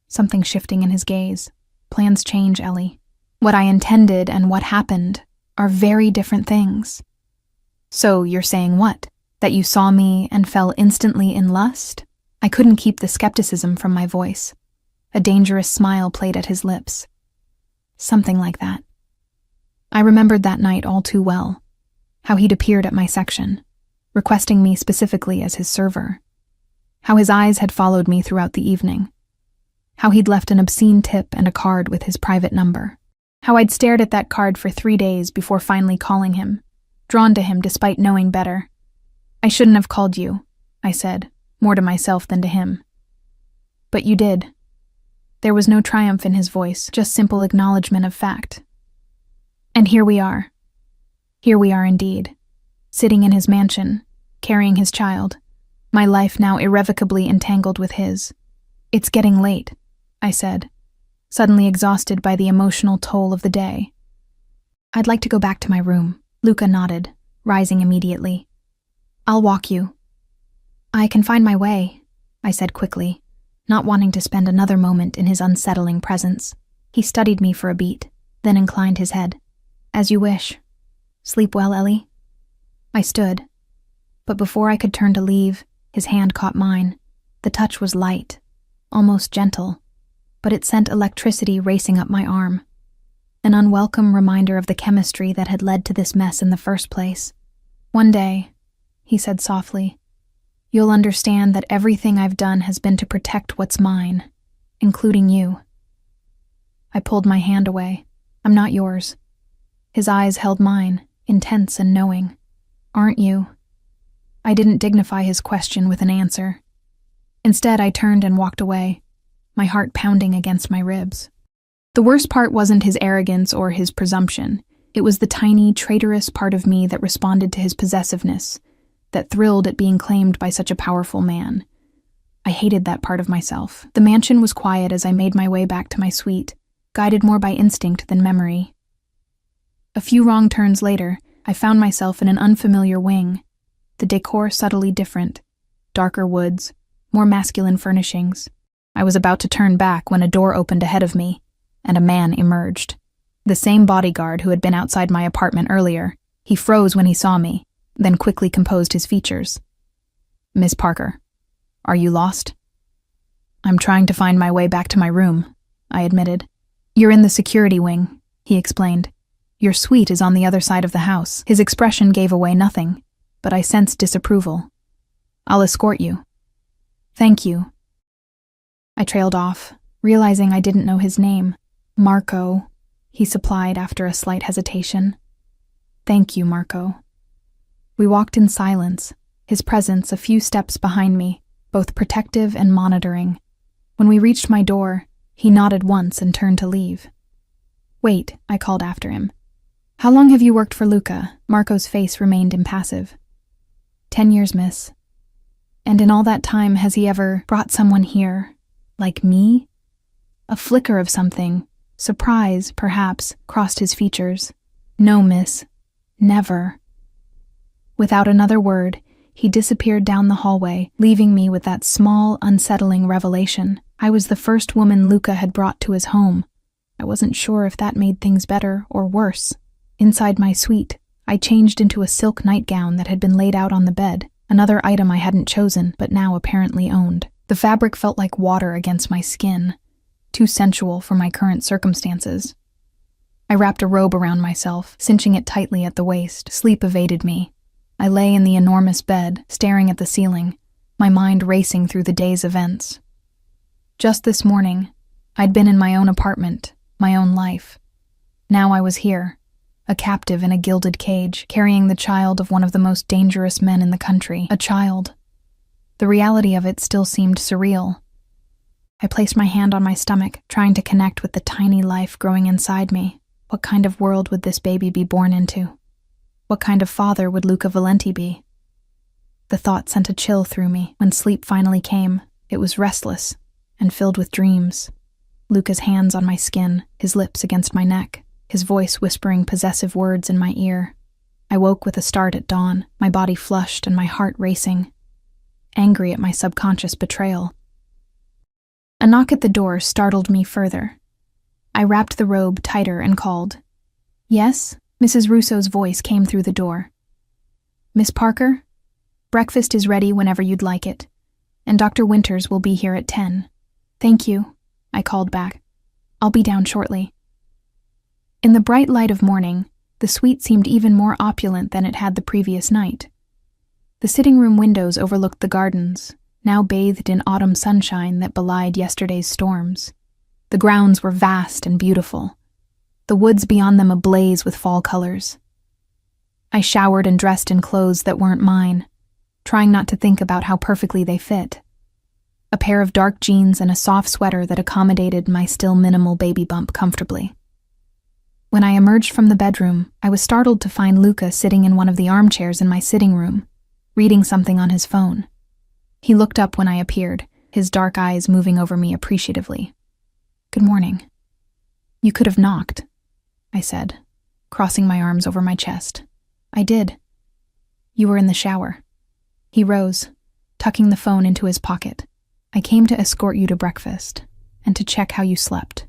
something shifting in his gaze. Plans change, Ellie. What I intended and what happened are very different things. So you're saying what? That you saw me and fell instantly in lust? I couldn't keep the skepticism from my voice. A dangerous smile played at his lips. Something like that. I remembered that night all too well, how he'd appeared at my section, requesting me specifically as his server, how his eyes had followed me throughout the evening, how he'd left an obscene tip and a card with his private number, how I'd stared at that card for 3 days before finally calling him, drawn to him despite knowing better. "I shouldn't have called you," I said, more to myself than to him. "But you did." There was no triumph in his voice, just simple acknowledgement of fact. And here we are. Here we are indeed, sitting in his mansion, carrying his child, my life now irrevocably entangled with his. "It's getting late," I said, suddenly exhausted by the emotional toll of the day. "I'd like to go back to my room," Luca nodded, rising immediately. "I'll walk you." "I can find my way," I said quickly, not wanting to spend another moment in his unsettling presence. He studied me for a beat, then inclined his head. "As you wish. Sleep well, Ellie." I stood, but before I could turn to leave, his hand caught mine. The touch was light, almost gentle, but it sent electricity racing up my arm. An unwelcome reminder of the chemistry that had led to this mess in the first place. "One day," he said softly, "you'll understand that everything I've done has been to protect what's mine, including you." I pulled my hand away. "I'm not yours." His eyes held mine, intense and knowing. "Aren't you?" I didn't dignify his question with an answer. Instead, I turned and walked away, my heart pounding against my ribs. The worst part wasn't his arrogance or his presumption. It was the tiny, traitorous part of me that responded to his possessiveness, that thrilled at being claimed by such a powerful man. I hated that part of myself. The mansion was quiet as I made my way back to my suite, guided more by instinct than memory. A few wrong turns later, I found myself in an unfamiliar wing, the decor subtly different, darker woods, more masculine furnishings. I was about to turn back when a door opened ahead of me, and a man emerged. The same bodyguard who had been outside my apartment earlier. He froze when he saw me, then quickly composed his features. "Miss Parker, are you lost?" "I'm trying to find my way back to my room," I admitted. "You're in the security wing," he explained. "Your suite is on the other side of the house." His expression gave away nothing, but I sensed disapproval. "I'll escort you." "Thank you." I trailed off, realizing I didn't know his name. "Marco," he supplied after a slight hesitation. "Thank you, Marco." We walked in silence, his presence a few steps behind me, both protective and monitoring. When we reached my door, he nodded once and turned to leave. "Wait," I called after him. "How long have you worked for Luca?" Marco's face remained impassive. 10 years, miss." "And in all that time, has he ever brought someone here, like me?" A flicker of something, surprise, perhaps, crossed his features. "No, miss. Never." Without another word, he disappeared down the hallway, leaving me with that small, unsettling revelation. I was the first woman Luca had brought to his home. I wasn't sure if that made things better or worse. Inside my suite, I changed into a silk nightgown that had been laid out on the bed, another item I hadn't chosen but now apparently owned. The fabric felt like water against my skin, too sensual for my current circumstances. I wrapped a robe around myself, cinching it tightly at the waist. Sleep evaded me. I lay in the enormous bed, staring at the ceiling, my mind racing through the day's events. Just this morning, I'd been in my own apartment, my own life. Now I was here, a captive in a gilded cage, carrying the child of one of the most dangerous men in the country. A child. The reality of it still seemed surreal. I placed my hand on my stomach, trying to connect with the tiny life growing inside me. What kind of world would this baby be born into? What kind of father would Luca Valenti be? The thought sent a chill through me. When sleep finally came, it was restless and filled with dreams. Luca's hands on my skin, his lips against my neck, his voice whispering possessive words in my ear. I woke with a start at dawn, my body flushed and my heart racing, angry at my subconscious betrayal. A knock at the door startled me further. I wrapped the robe tighter and called. "Yes?" Mrs. Russo's voice came through the door. "Miss Parker? Breakfast is ready whenever you'd like it, and Dr. Winters will be here at 10. "Thank you," I called back. "I'll be down shortly." In the bright light of morning, The suite seemed even more opulent than it had the previous night. The sitting room windows overlooked the gardens, now bathed in autumn sunshine that belied yesterday's storms. The grounds were vast and beautiful, the woods beyond them ablaze with fall colors. I showered and dressed in clothes that weren't mine, trying not to think about how perfectly they fit. A pair of dark jeans and a soft sweater that accommodated my still minimal baby bump comfortably. When I emerged from the bedroom, I was startled to find Luca sitting in one of the armchairs in my sitting room, reading something on his phone. He looked up when I appeared, his dark eyes moving over me appreciatively. "Good morning." "You could have knocked," I said, crossing my arms over my chest. "I did." "You were in the shower." He rose, tucking the phone into his pocket. "I came to escort you to breakfast, and to check how you slept."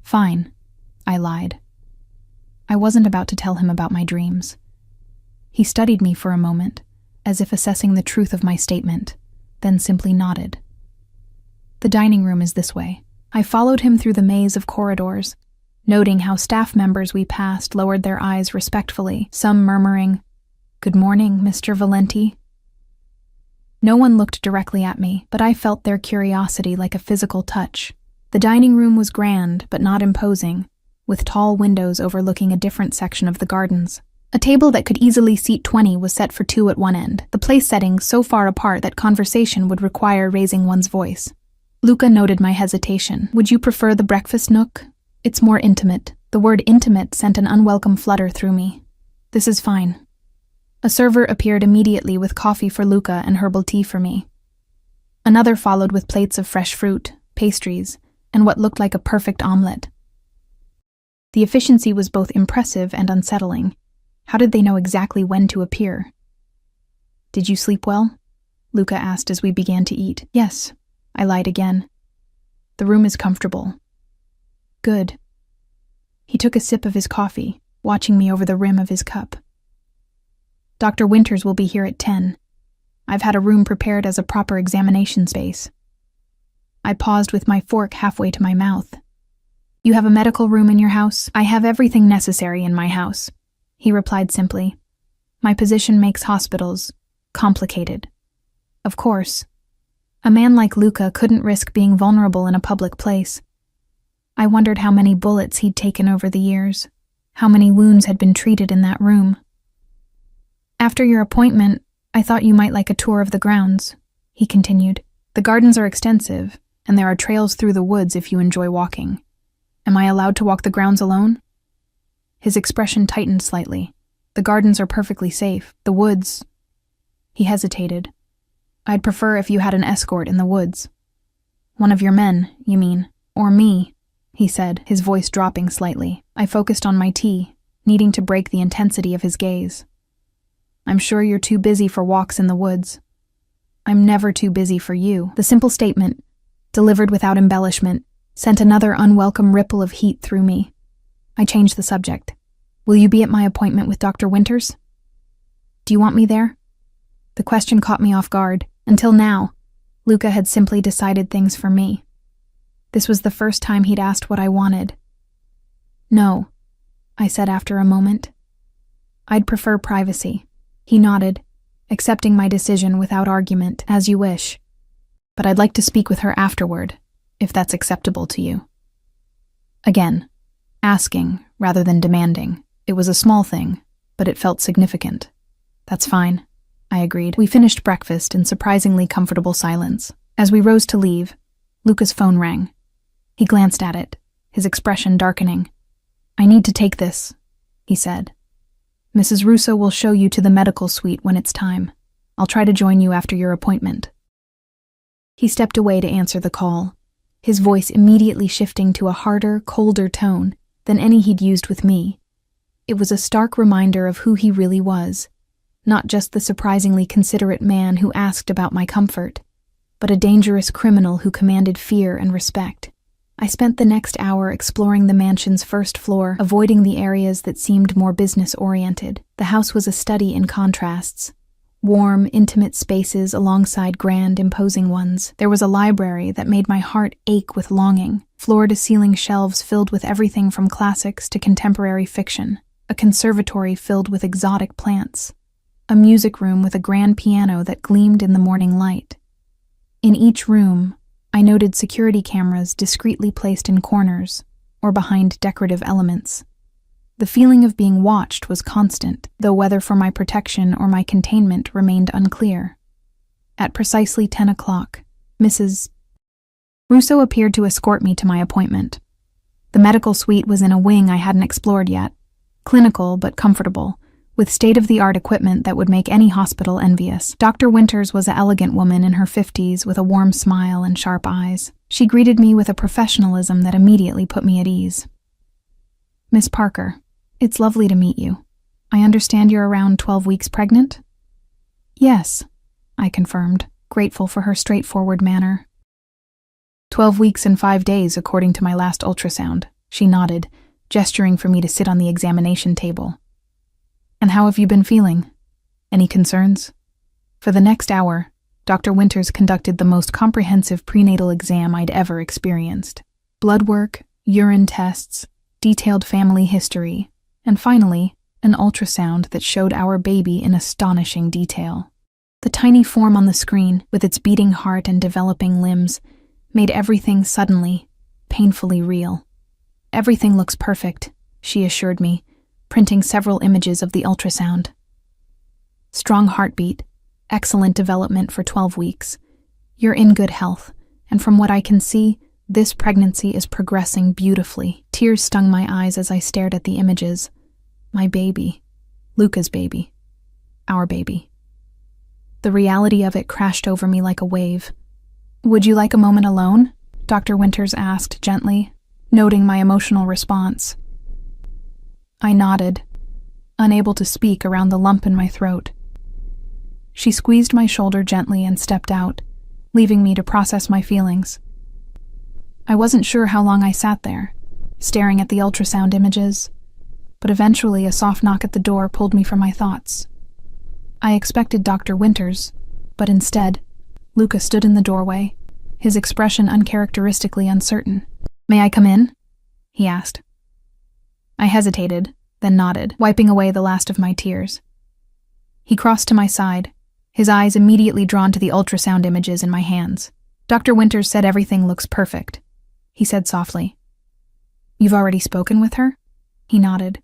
"Fine," I lied. I wasn't about to tell him about my dreams. He studied me for a moment, as if assessing the truth of my statement, then simply nodded. "The dining room is this way." I followed him through the maze of corridors, noting how staff members we passed lowered their eyes respectfully, some murmuring, "Good morning, Mr. Valenti." No one looked directly at me, but I felt their curiosity like a physical touch. The dining room was grand, but not imposing, with tall windows overlooking a different section of the gardens. A table that could easily seat 20 was set for 2 at one end, the place settings so far apart that conversation would require raising one's voice. Luca noted my hesitation. "Would you prefer the breakfast nook? It's more intimate." The word intimate sent an unwelcome flutter through me. "This is fine." A server appeared immediately with coffee for Luca and herbal tea for me. Another followed with plates of fresh fruit, pastries, and what looked like a perfect omelette. The efficiency was both impressive and unsettling. How did they know exactly when to appear? "Did you sleep well?" Luca asked as we began to eat. "Yes," I lied again. "The room is comfortable." "Good." He took a sip of his coffee, watching me over the rim of his cup. "Dr. Winters will be here at 10. I've had a room prepared as a proper examination space." I paused with my fork halfway to my mouth. "You have a medical room in your house?" "I have everything necessary in my house," he replied simply. "My position makes hospitals complicated." Of course. A man like Luca couldn't risk being vulnerable in a public place. I wondered how many bullets he'd taken over the years, how many wounds had been treated in that room. "After your appointment, I thought you might like a tour of the grounds," he continued. "The gardens are extensive, and there are trails through the woods if you enjoy walking. Am I allowed to walk the grounds alone?" His expression tightened slightly. "The gardens are perfectly safe. The woods—" He hesitated. "I'd prefer if you had an escort in the woods." "One of your men, you mean? Or me?" he said, his voice dropping slightly. I focused on my tea, needing to break the intensity of his gaze. "I'm sure you're too busy for walks in the woods." "I'm never too busy for you." The simple statement, delivered without embellishment, sent another unwelcome ripple of heat through me. I changed the subject. "Will you be at my appointment with Dr. Winters?" "Do you want me there?" The question caught me off guard. Until now, Luca had simply decided things for me. This was the first time he'd asked what I wanted. "No," I said after a moment. "I'd prefer privacy." He nodded, accepting my decision without argument. "As you wish. But I'd like to speak with her afterward, if that's acceptable to you." Again, asking rather than demanding. It was a small thing, but it felt significant. "That's fine," I agreed. We finished breakfast in surprisingly comfortable silence. As we rose to leave, Luca's phone rang. He glanced at it, his expression darkening. "I need to take this," he said. "Mrs. Russo will show you to the medical suite when it's time. I'll try to join you after your appointment." He stepped away to answer the call, his voice immediately shifting to a harder, colder tone than any he'd used with me. It was a stark reminder of who he really was, not just the surprisingly considerate man who asked about my comfort, but a dangerous criminal who commanded fear and respect. I spent the next hour exploring the mansion's first floor, avoiding the areas that seemed more business-oriented. The house was a study in contrasts. Warm, intimate spaces alongside grand, imposing ones. There was a library that made my heart ache with longing, floor-to-ceiling shelves filled with everything from classics to contemporary fiction. a conservatory filled with exotic plants, a music room with a grand piano that gleamed in the morning light. In each room, I noted security cameras discreetly placed in corners or behind decorative elements. The feeling of being watched was constant, though whether for my protection or my containment remained unclear. At precisely 10 o'clock, Mrs. Russo appeared to escort me to my appointment. The medical suite was in a wing I hadn't explored yet, clinical but comfortable, with state-of-the-art equipment that would make any hospital envious. Dr. Winters was an elegant woman in her 50s with a warm smile and sharp eyes. She greeted me with a professionalism that immediately put me at ease. "Miss Parker, it's lovely to meet you. I understand you're around 12 weeks pregnant?" "Yes," I confirmed, grateful for her straightforward manner. 12 weeks and 5 days, according to my last ultrasound," she nodded, gesturing for me to sit on the examination table. "And how have you been feeling? Any concerns?" For the next hour, Dr. Winters conducted the most comprehensive prenatal exam I'd ever experienced. Blood work, urine tests, detailed family history, and finally, an ultrasound that showed our baby in astonishing detail. The tiny form on the screen, with its beating heart and developing limbs, made everything suddenly, painfully real. "Everything looks perfect," she assured me, printing several images of the ultrasound. "Strong heartbeat, excellent development for 12 weeks. You're in good health, and from what I can see, this pregnancy is progressing beautifully." Tears stung my eyes as I stared at the images. My baby. Luca's baby. Our baby. The reality of it crashed over me like a wave. "Would you like a moment alone?" Dr. Winters asked gently, noting my emotional response. I nodded, unable to speak around the lump in my throat. She squeezed my shoulder gently and stepped out, leaving me to process my feelings. I wasn't sure how long I sat there, staring at the ultrasound images, but eventually a soft knock at the door pulled me from my thoughts. I expected Dr. Winters, but instead, Luca stood in the doorway, his expression uncharacteristically uncertain. "May I come in?" he asked. I hesitated, then nodded, wiping away the last of my tears. He crossed to my side, his eyes immediately drawn to the ultrasound images in my hands. "Dr. Winters said everything looks perfect," he said softly. "You've already spoken with her?" He nodded.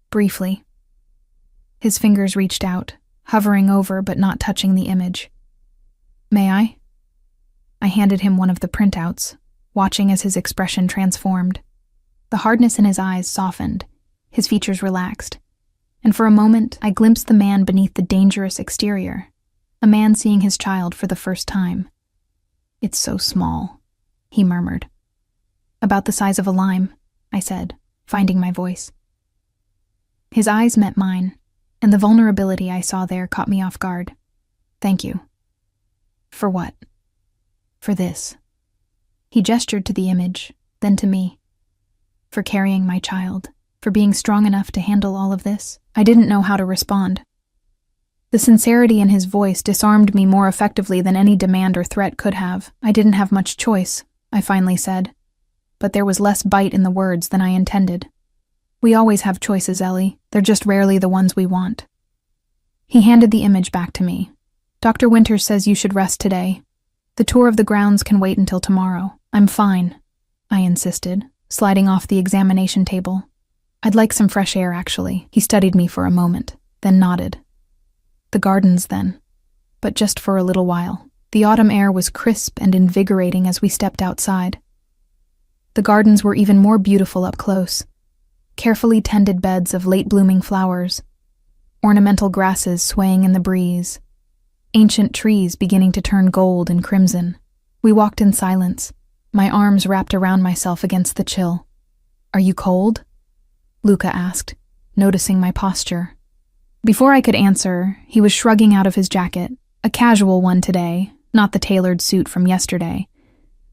Briefly. His fingers reached out, hovering over but not touching the image. "May I?" I handed him one of the printouts, watching as his expression transformed. The hardness in his eyes softened, his features relaxed, and for a moment I glimpsed the man beneath the dangerous exterior, a man seeing his child for the first time. "It's so small," he murmured. "About the size of a lime," I said, finding my voice. His eyes met mine, and the vulnerability I saw there caught me off guard. "Thank you." "For what?" "For this." He gestured to the image, then to me. "For carrying my child, for being strong enough to handle all of this." I didn't know how to respond. The sincerity in his voice disarmed me more effectively than any demand or threat could have. "I didn't have much choice," I finally said, but there was less bite in the words than I intended. "We always have choices, Ellie. They're just rarely the ones we want." He handed the image back to me. "Dr. Winters says you should rest today. The tour of the grounds can wait until tomorrow." "I'm fine," I insisted, sliding off the examination table. "I'd like some fresh air, actually." He studied me for a moment, then nodded. "The gardens, then." But just for a little while. The autumn air was crisp and invigorating as we stepped outside. The gardens were even more beautiful up close. Carefully tended beds of late-blooming flowers, ornamental grasses swaying in the breeze, ancient trees beginning to turn gold and crimson. We walked in silence, my arms wrapped around myself against the chill. "Are you cold?" Luca asked, noticing my posture. Before I could answer, he was shrugging out of his jacket, a casual one today, not the tailored suit from yesterday,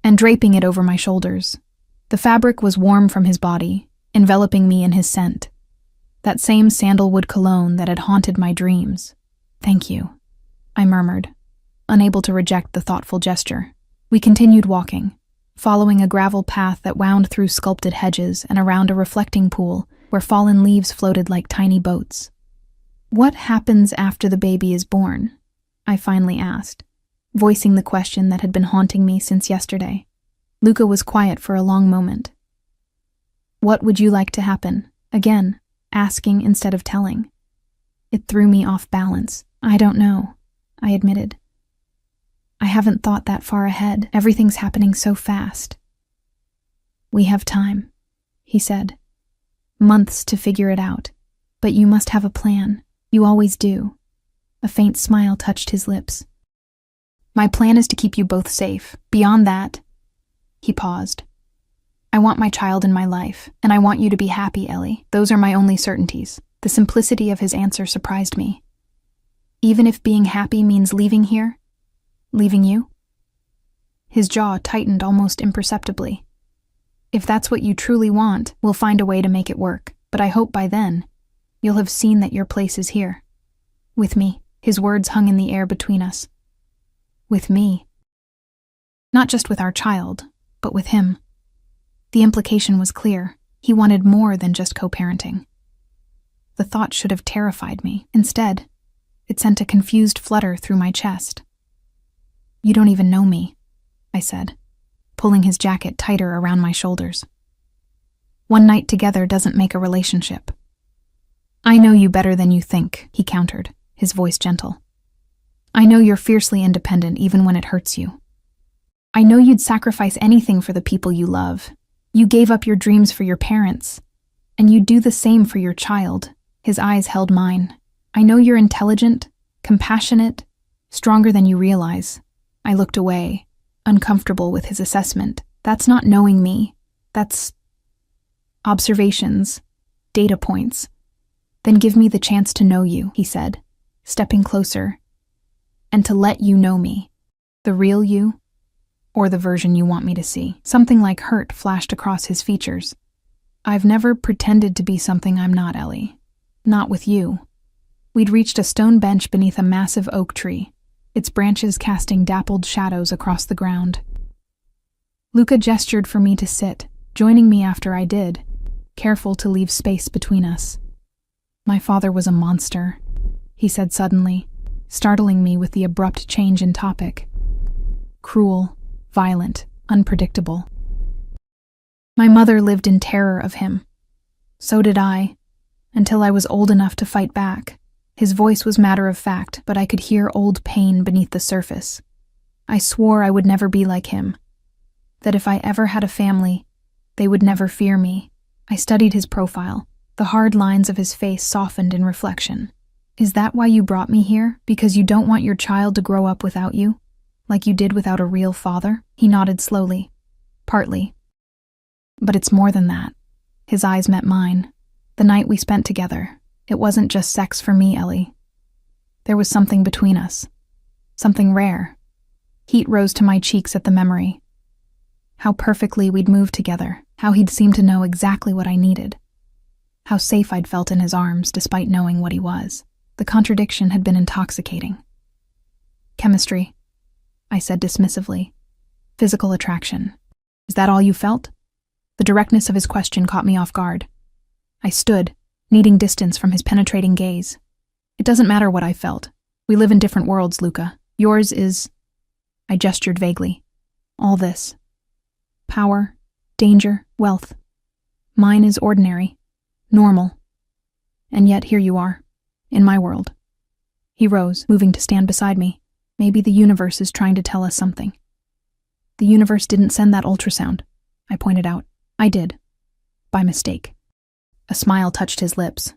and draping it over my shoulders. The fabric was warm from his body, enveloping me in his scent. That same sandalwood cologne that had haunted my dreams. "Thank you," I murmured, unable to reject the thoughtful gesture. We continued walking, following a gravel path that wound through sculpted hedges and around a reflecting pool where fallen leaves floated like tiny boats. "What happens after the baby is born?" I finally asked, voicing the question that had been haunting me since yesterday. Luca was quiet for a long moment. "What would you like to happen?" Again, asking instead of telling. It threw me off balance. "I don't know," I admitted. "I haven't thought that far ahead. Everything's happening so fast." "We have time," he said. "Months to figure it out. But you must have a plan. You always do." A faint smile touched his lips. "My plan is to keep you both safe. Beyond that..." He paused. "I want my child in my life, and I want you to be happy, Ellie. Those are my only certainties." The simplicity of his answer surprised me. "Even if being happy means leaving here? Leaving you?" His jaw tightened almost imperceptibly. "If that's what you truly want, we'll find a way to make it work. But I hope by then, you'll have seen that your place is here. With me." His words hung in the air between us. With me. Not just with our child, but with him. The implication was clear. He wanted more than just co-parenting. The thought should have terrified me. Instead, it sent a confused flutter through my chest. "You don't even know me," I said, pulling his jacket tighter around my shoulders. "One night together doesn't make a relationship." "I know you better than you think," he countered, his voice gentle. "I know you're fiercely independent even when it hurts you. I know you'd sacrifice anything for the people you love. You gave up your dreams for your parents, and you'd do the same for your child." His eyes held mine. "I know you're intelligent, compassionate, stronger than you realize." I looked away, uncomfortable with his assessment. "That's not knowing me. That's observations, data points." "Then give me the chance to know you," he said, stepping closer, "and to let you know me. The real you, or the version you want me to see." Something like hurt flashed across his features. "I've never pretended to be something I'm not, Ellie. Not with you." We'd reached a stone bench beneath a massive oak tree, its branches casting dappled shadows across the ground. Luca gestured for me to sit, joining me after I did, careful to leave space between us. "My father was a monster," he said suddenly, startling me with the abrupt change in topic. "Cruel, violent, unpredictable. My mother lived in terror of him. So did I, until I was old enough to fight back." His voice was matter of fact, but I could hear old pain beneath the surface. I swore I would never be like him, that if I ever had a family, they would never fear me. I studied his profile. The hard lines of his face softened in reflection. "Is that why you brought me here? Because you don't want your child to grow up without you? Like you did without a real father?" He nodded slowly. "Partly. But it's more than that." His eyes met mine. "The night we spent together, it wasn't just sex for me, Ellie. There was something between us. Something rare." Heat rose to my cheeks at the memory. How perfectly we'd moved together. How he'd seemed to know exactly what I needed. How safe I'd felt in his arms despite knowing what he was. The contradiction had been intoxicating. "Chemistry," I said dismissively. "Physical attraction. Is that all you felt?" The directness of his question caught me off guard. I stood, needing distance from his penetrating gaze. "It doesn't matter what I felt. We live in different worlds, Luca. Yours is..." I gestured vaguely. "All this. Power, danger, wealth. Mine is ordinary, normal. And yet here you are, in my world." He rose, moving to stand beside me. "Maybe the universe is trying to tell us something." "The universe didn't send that ultrasound," I pointed out. "I did. By mistake." A smile touched his lips.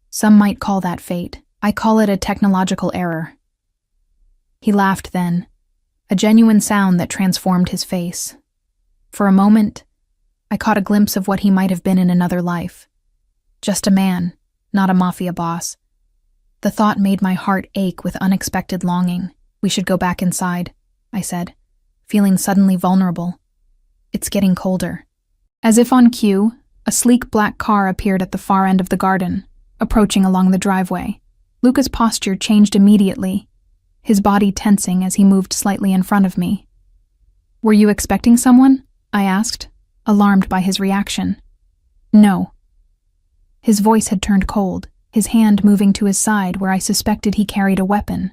"Some might call that fate. I call it a technological error." He laughed then, a genuine sound that transformed his face. For a moment, I caught a glimpse of what he might have been in another life. Just a man, not a mafia boss. The thought made my heart ache with unexpected longing. "We should go back inside," I said, feeling suddenly vulnerable. "It's getting colder." As if on cue, a sleek black car appeared at the far end of the garden, approaching along the driveway. Luca's posture changed immediately, his body tensing as he moved slightly in front of me. "Were you expecting someone?" I asked, alarmed by his reaction. "No." His voice had turned cold, his hand moving to his side where I suspected he carried a weapon.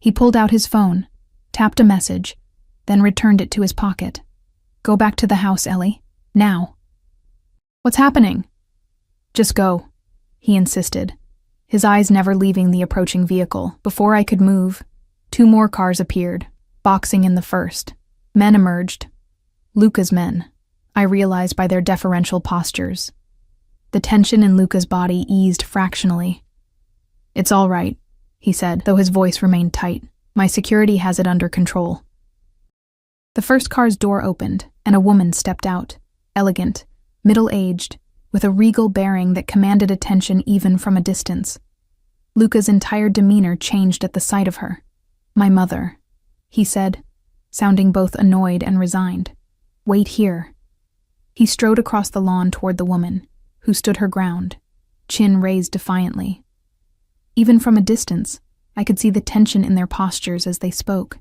He pulled out his phone, tapped a message, then returned it to his pocket. "Go back to the house, Ellie. Now." "What's happening?" "Just go," he insisted, his eyes never leaving the approaching vehicle. Before I could move, 2 more cars appeared, boxing in the first. Men emerged. Luca's men, I realized by their deferential postures. The tension in Luca's body eased fractionally. "It's all right," he said, though his voice remained tight. "My security has it under control." The first car's door opened, and a woman stepped out, elegant, middle-aged, with a regal bearing that commanded attention even from a distance. Luca's entire demeanor changed at the sight of her. "My mother," he said, sounding both annoyed and resigned. "Wait here." He strode across the lawn toward the woman, who stood her ground, chin raised defiantly. Even from a distance, I could see the tension in their postures as they spoke.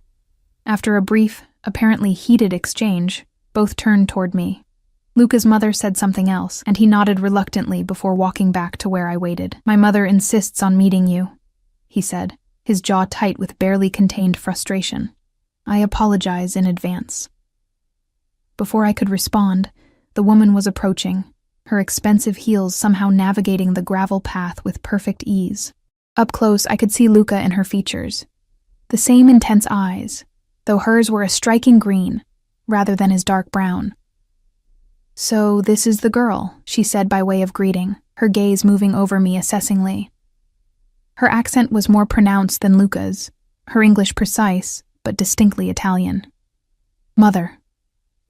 After a brief, apparently heated exchange, both turned toward me. Luca's mother said something else, and he nodded reluctantly before walking back to where I waited. "My mother insists on meeting you," he said, his jaw tight with barely contained frustration. "I apologize in advance." Before I could respond, the woman was approaching, her expensive heels somehow navigating the gravel path with perfect ease. Up close, I could see Luca in her features. The same intense eyes, though hers were a striking green, rather than his dark brown. "So this is the girl," she said by way of greeting, her gaze moving over me assessingly. Her accent was more pronounced than Luca's, her English precise, but distinctly Italian. "Mother,"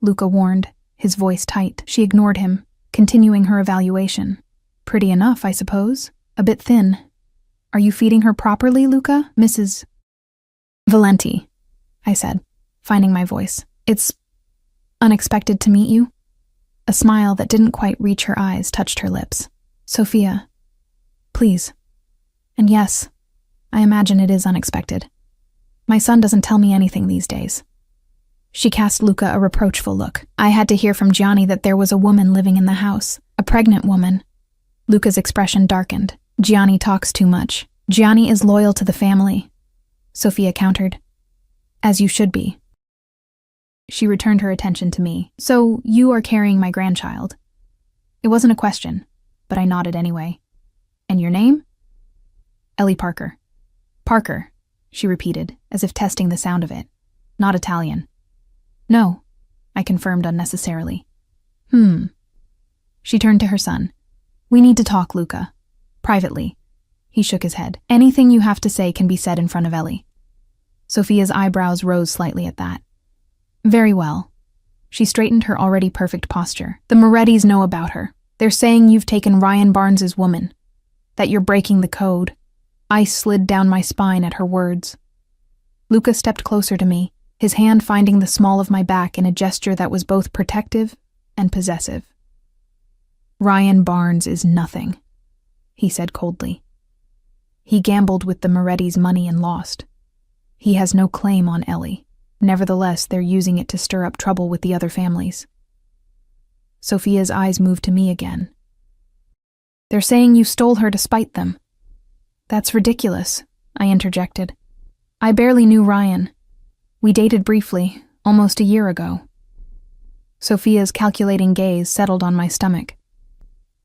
Luca warned, his voice tight. She ignored him, continuing her evaluation. "Pretty enough, I suppose. A bit thin. Are you feeding her properly, Luca, Mrs. Valenti?" I said, finding my voice. "It's unexpected to meet you." A smile that didn't quite reach her eyes touched her lips. "Sophia, please. And yes, I imagine it is unexpected. My son doesn't tell me anything these days." She cast Luca a reproachful look. "I had to hear from Gianni that there was a woman living in the house, a pregnant woman." Luca's expression darkened. "Gianni talks too much. Gianni is loyal to the family," Sophia countered. "As you should be." She returned her attention to me. "So you are carrying my grandchild?" It wasn't a question, but I nodded anyway. "And your name?" "Ellie Parker." "Parker," she repeated, as if testing the sound of it. "Not Italian." "No," I confirmed unnecessarily. She turned to her son. "We need to talk, Luca. Privately." He shook his head. "Anything you have to say can be said in front of Ellie." Sophia's eyebrows rose slightly at that. "Very well." She straightened her already perfect posture. "The Morettis know about her. They're saying you've taken Ryan Barnes's woman. That you're breaking the code." Ice slid down my spine at her words. Luca stepped closer to me, his hand finding the small of my back in a gesture that was both protective and possessive. "Ryan Barnes is nothing," he said coldly. "He gambled with the Moretti's money and lost. He has no claim on Ellie. Nevertheless, they're using it to stir up trouble with the other families." Sophia's eyes moved to me again. "They're saying you stole her to spite them." "That's ridiculous," I interjected. "I barely knew Ryan. We dated briefly, almost a year ago." Sophia's calculating gaze settled on my stomach.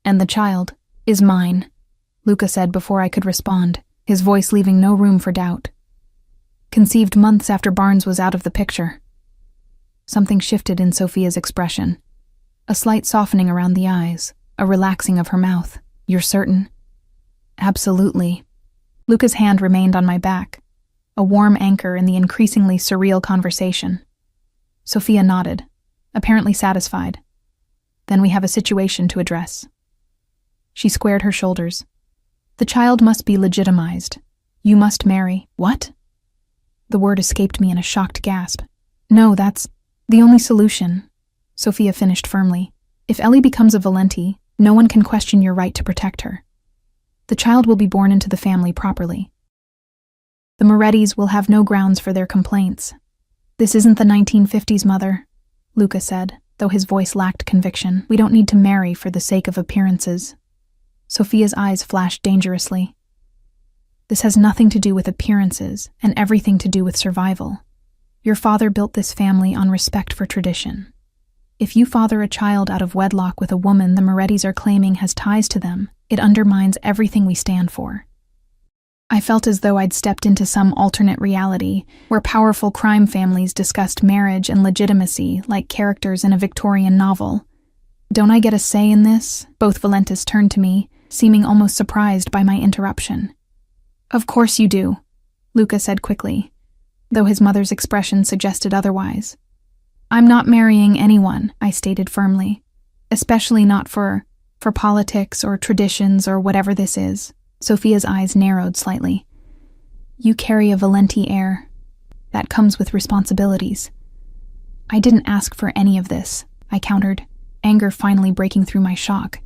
"And the child is mine," Luca said before I could respond, his voice leaving no room for doubt. "Conceived months after Barnes was out of the picture." Something shifted in Sophia's expression. A slight softening around the eyes, a relaxing of her mouth. "You're certain?" "Absolutely." Luca's hand remained on my back, a warm anchor in the increasingly surreal conversation. Sophia nodded, apparently satisfied. "Then we have a situation to address." She squared her shoulders. "The child must be legitimized. You must marry." "What?" The word escaped me in a shocked gasp. "No, that's the only solution," Sophia finished firmly. "If Ellie becomes a Valenti, no one can question your right to protect her. The child will be born into the family properly. The Morettis will have no grounds for their complaints." "This isn't the 1950s, Mother," Luca said, though his voice lacked conviction. "We don't need to marry for the sake of appearances." Sophia's eyes flashed dangerously. This has nothing to do with appearances and everything to do with survival. Your father built this family on respect for tradition. If you father a child out of wedlock with a woman the Morettis are claiming has ties to them, it undermines everything we stand for. I felt as though I'd stepped into some alternate reality where powerful crime families discussed marriage and legitimacy like characters in a Victorian novel. Don't I get a say in this? Both Valentis turned to me, seeming almost surprised by my interruption. Of course you do, Luca said quickly, though his mother's expression suggested otherwise. I'm not marrying anyone, I stated firmly, especially not for politics or traditions or whatever this is. Sophia's eyes narrowed slightly. You carry a Valenti air. That comes with responsibilities. I didn't ask for any of this, I countered, anger finally breaking through my shock.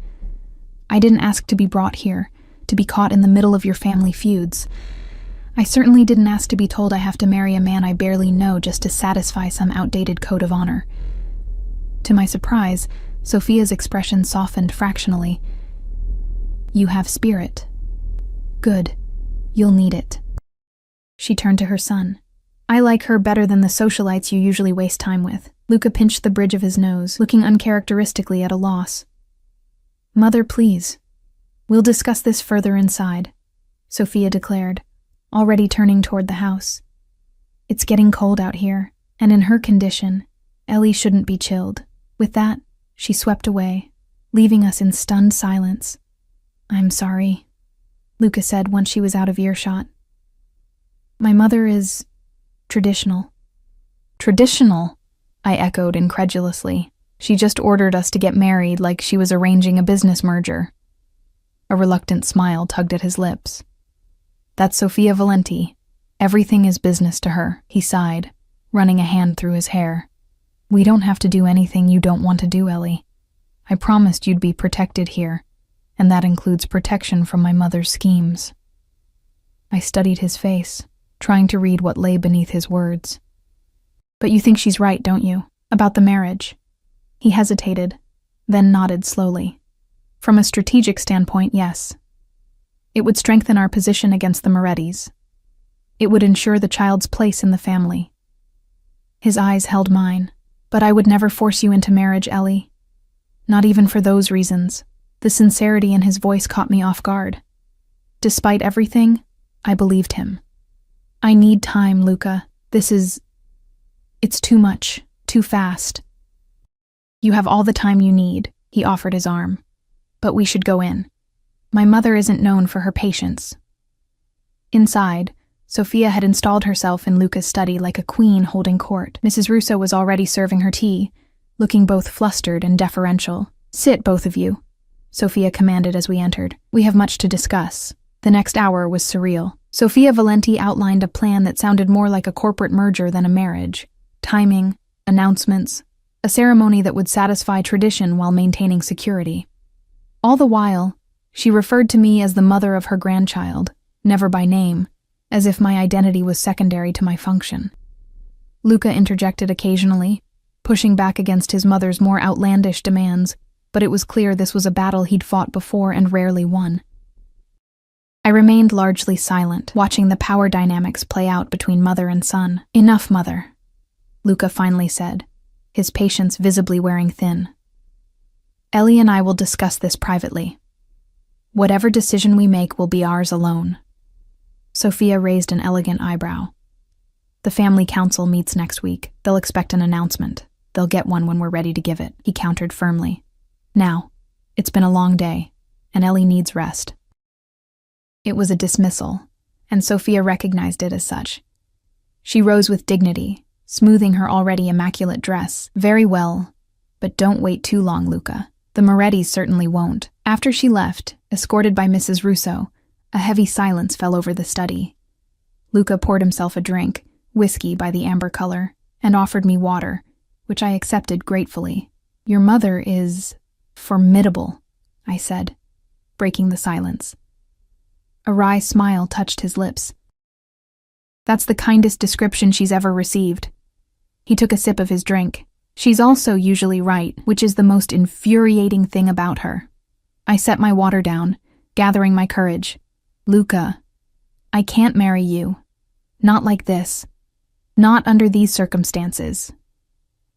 I didn't ask to be brought here, to be caught in the middle of your family feuds. I certainly didn't ask to be told I have to marry a man I barely know just to satisfy some outdated code of honor. To my surprise, Sophia's expression softened fractionally. You have spirit. Good. You'll need it. She turned to her son. I like her better than the socialites you usually waste time with. Luca pinched the bridge of his nose, looking uncharacteristically at a loss. Mother, please. We'll discuss this further inside, Sophia declared, already turning toward the house. It's getting cold out here, and in her condition, Ellie shouldn't be chilled. With that, she swept away, leaving us in stunned silence. I'm sorry, Luca said once she was out of earshot. My mother is traditional. Traditional? I echoed incredulously. She just ordered us to get married like she was arranging a business merger. A reluctant smile tugged at his lips. That's Sophia Valenti. Everything is business to her, he sighed, running a hand through his hair. We don't have to do anything you don't want to do, Ellie. I promised you'd be protected here, and that includes protection from my mother's schemes. I studied his face, trying to read what lay beneath his words. But you think she's right, don't you? About the marriage? He hesitated, then nodded slowly. From a strategic standpoint, yes. It would strengthen our position against the Morettis. It would ensure the child's place in the family. His eyes held mine. But I would never force you into marriage, Ellie. Not even for those reasons. The sincerity in his voice caught me off guard. Despite everything, I believed him. I need time, Luca. It's too much, too fast. You have all the time you need, he offered his arm. But we should go in. My mother isn't known for her patience. Inside, Sophia had installed herself in Luca's study like a queen holding court. Mrs. Russo was already serving her tea, looking both flustered and deferential. Sit, both of you, Sophia commanded as we entered. We have much to discuss. The next hour was surreal. Sophia Valenti outlined a plan that sounded more like a corporate merger than a marriage. Timing, announcements, a ceremony that would satisfy tradition while maintaining security. All the while, she referred to me as the mother of her grandchild, never by name, as if my identity was secondary to my function. Luca interjected occasionally, pushing back against his mother's more outlandish demands, but it was clear this was a battle he'd fought before and rarely won. I remained largely silent, watching the power dynamics play out between mother and son. Enough, mother, Luca finally said, his patience visibly wearing thin. Ellie and I will discuss this privately. Whatever decision we make will be ours alone. Sophia raised an elegant eyebrow. The family council meets next week. They'll expect an announcement. They'll get one when we're ready to give it, he countered firmly. Now, it's been a long day, and Ellie needs rest. It was a dismissal, and Sophia recognized it as such. She rose with dignity, smoothing her already immaculate dress. Very well, but don't wait too long, Luca. The Morettis certainly won't. After she left, escorted by Mrs. Russo, a heavy silence fell over the study. Luca poured himself a drink, whiskey by the amber color, and offered me water, which I accepted gratefully. Your mother is formidable, I said, breaking the silence. A wry smile touched his lips. That's the kindest description she's ever received. He took a sip of his drink. She's also usually right, which is the most infuriating thing about her. I set my water down, gathering my courage. "Luca, I can't marry you. Not like this. Not under these circumstances."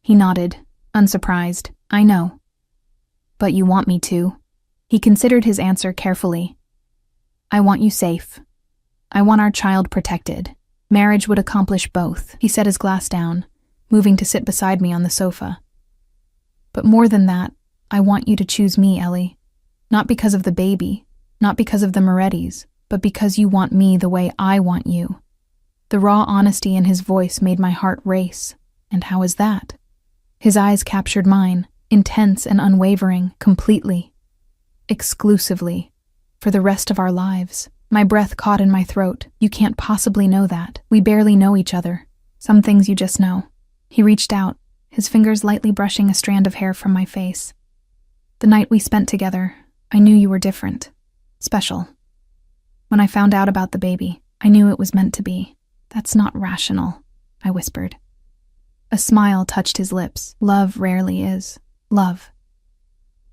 He nodded, unsurprised. "I know. But you want me to." He considered his answer carefully. "I want you safe. I want our child protected. Marriage would accomplish both." He set his glass down, moving to sit beside me on the sofa. "But more than that, I want you to choose me, Ellie. Not because of the baby, not because of the Morettis, but because you want me the way I want you." The raw honesty in his voice made my heart race. And how is that? His eyes captured mine, intense and unwavering, completely. Exclusively. For the rest of our lives. My breath caught in my throat. "You can't possibly know that. We barely know each other. Some things you just know." He reached out, his fingers lightly brushing a strand of hair from my face. "The night we spent together, I knew you were different. Special. When I found out about the baby, I knew it was meant to be." "That's not rational," I whispered. A smile touched his lips. "Love rarely is. Love."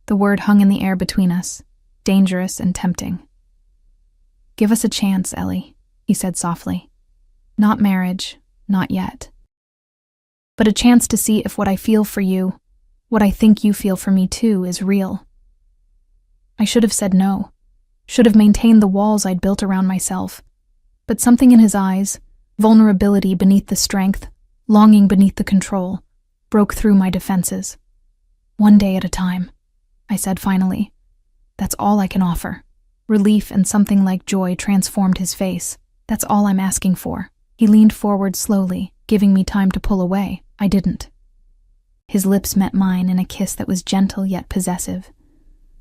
The word hung in the air between us, dangerous and tempting. "Give us a chance, Ellie," he said softly. "Not marriage, not yet. But a chance to see if what I feel for you, what I think you feel for me too, is real." I should have said no, should have maintained the walls I'd built around myself. But something in his eyes, vulnerability beneath the strength, longing beneath the control, broke through my defenses. "One day at a time," I said finally. "That's all I can offer." Relief and something like joy transformed his face. "That's all I'm asking for." He leaned forward slowly, giving me time to pull away. I didn't. His lips met mine in a kiss that was gentle yet possessive,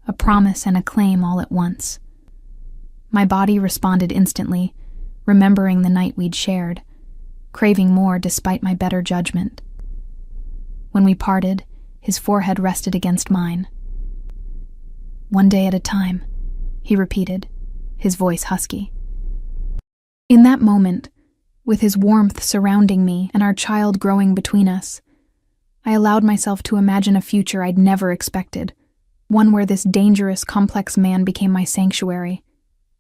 a promise and a claim all at once. My body responded instantly, remembering the night we'd shared, craving more despite my better judgment. When we parted, his forehead rested against mine. "One day at a time," he repeated, his voice husky. In that moment, with his warmth surrounding me and our child growing between us, I allowed myself to imagine a future I'd never expected, one where this dangerous, complex man became my sanctuary,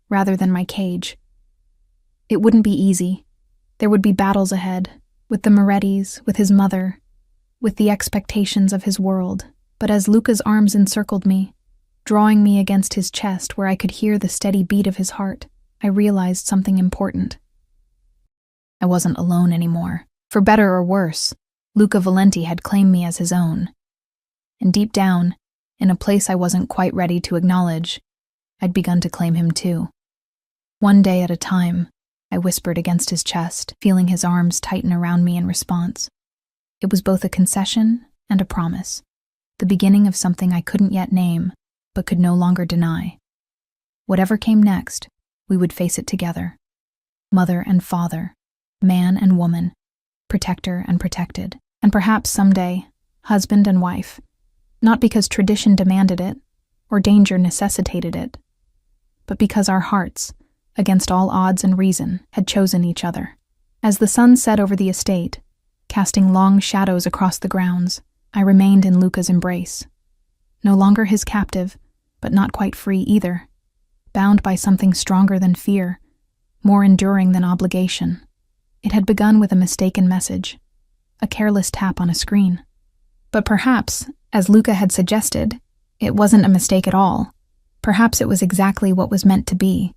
rather than my cage. It wouldn't be easy. There would be battles ahead, with the Morettis, with his mother, with the expectations of his world. But as Luca's arms encircled me, drawing me against his chest where I could hear the steady beat of his heart, I realized something important. I wasn't alone anymore. For better or worse, Luca Valenti had claimed me as his own. And deep down, in a place I wasn't quite ready to acknowledge, I'd begun to claim him too. "One day at a time," I whispered against his chest, feeling his arms tighten around me in response. It was both a concession and a promise, the beginning of something I couldn't yet name, but could no longer deny. Whatever came next, we would face it together. Mother and father, man and woman, protector and protected, and perhaps someday, husband and wife, not because tradition demanded it, or danger necessitated it, but because our hearts, against all odds and reason, had chosen each other. As the sun set over the estate, casting long shadows across the grounds, I remained in Luca's embrace. No longer his captive, but not quite free either, bound by something stronger than fear, more enduring than obligation. It had begun with a mistaken message, a careless tap on a screen. But perhaps, as Luca had suggested, it wasn't a mistake at all. Perhaps it was exactly what was meant to be.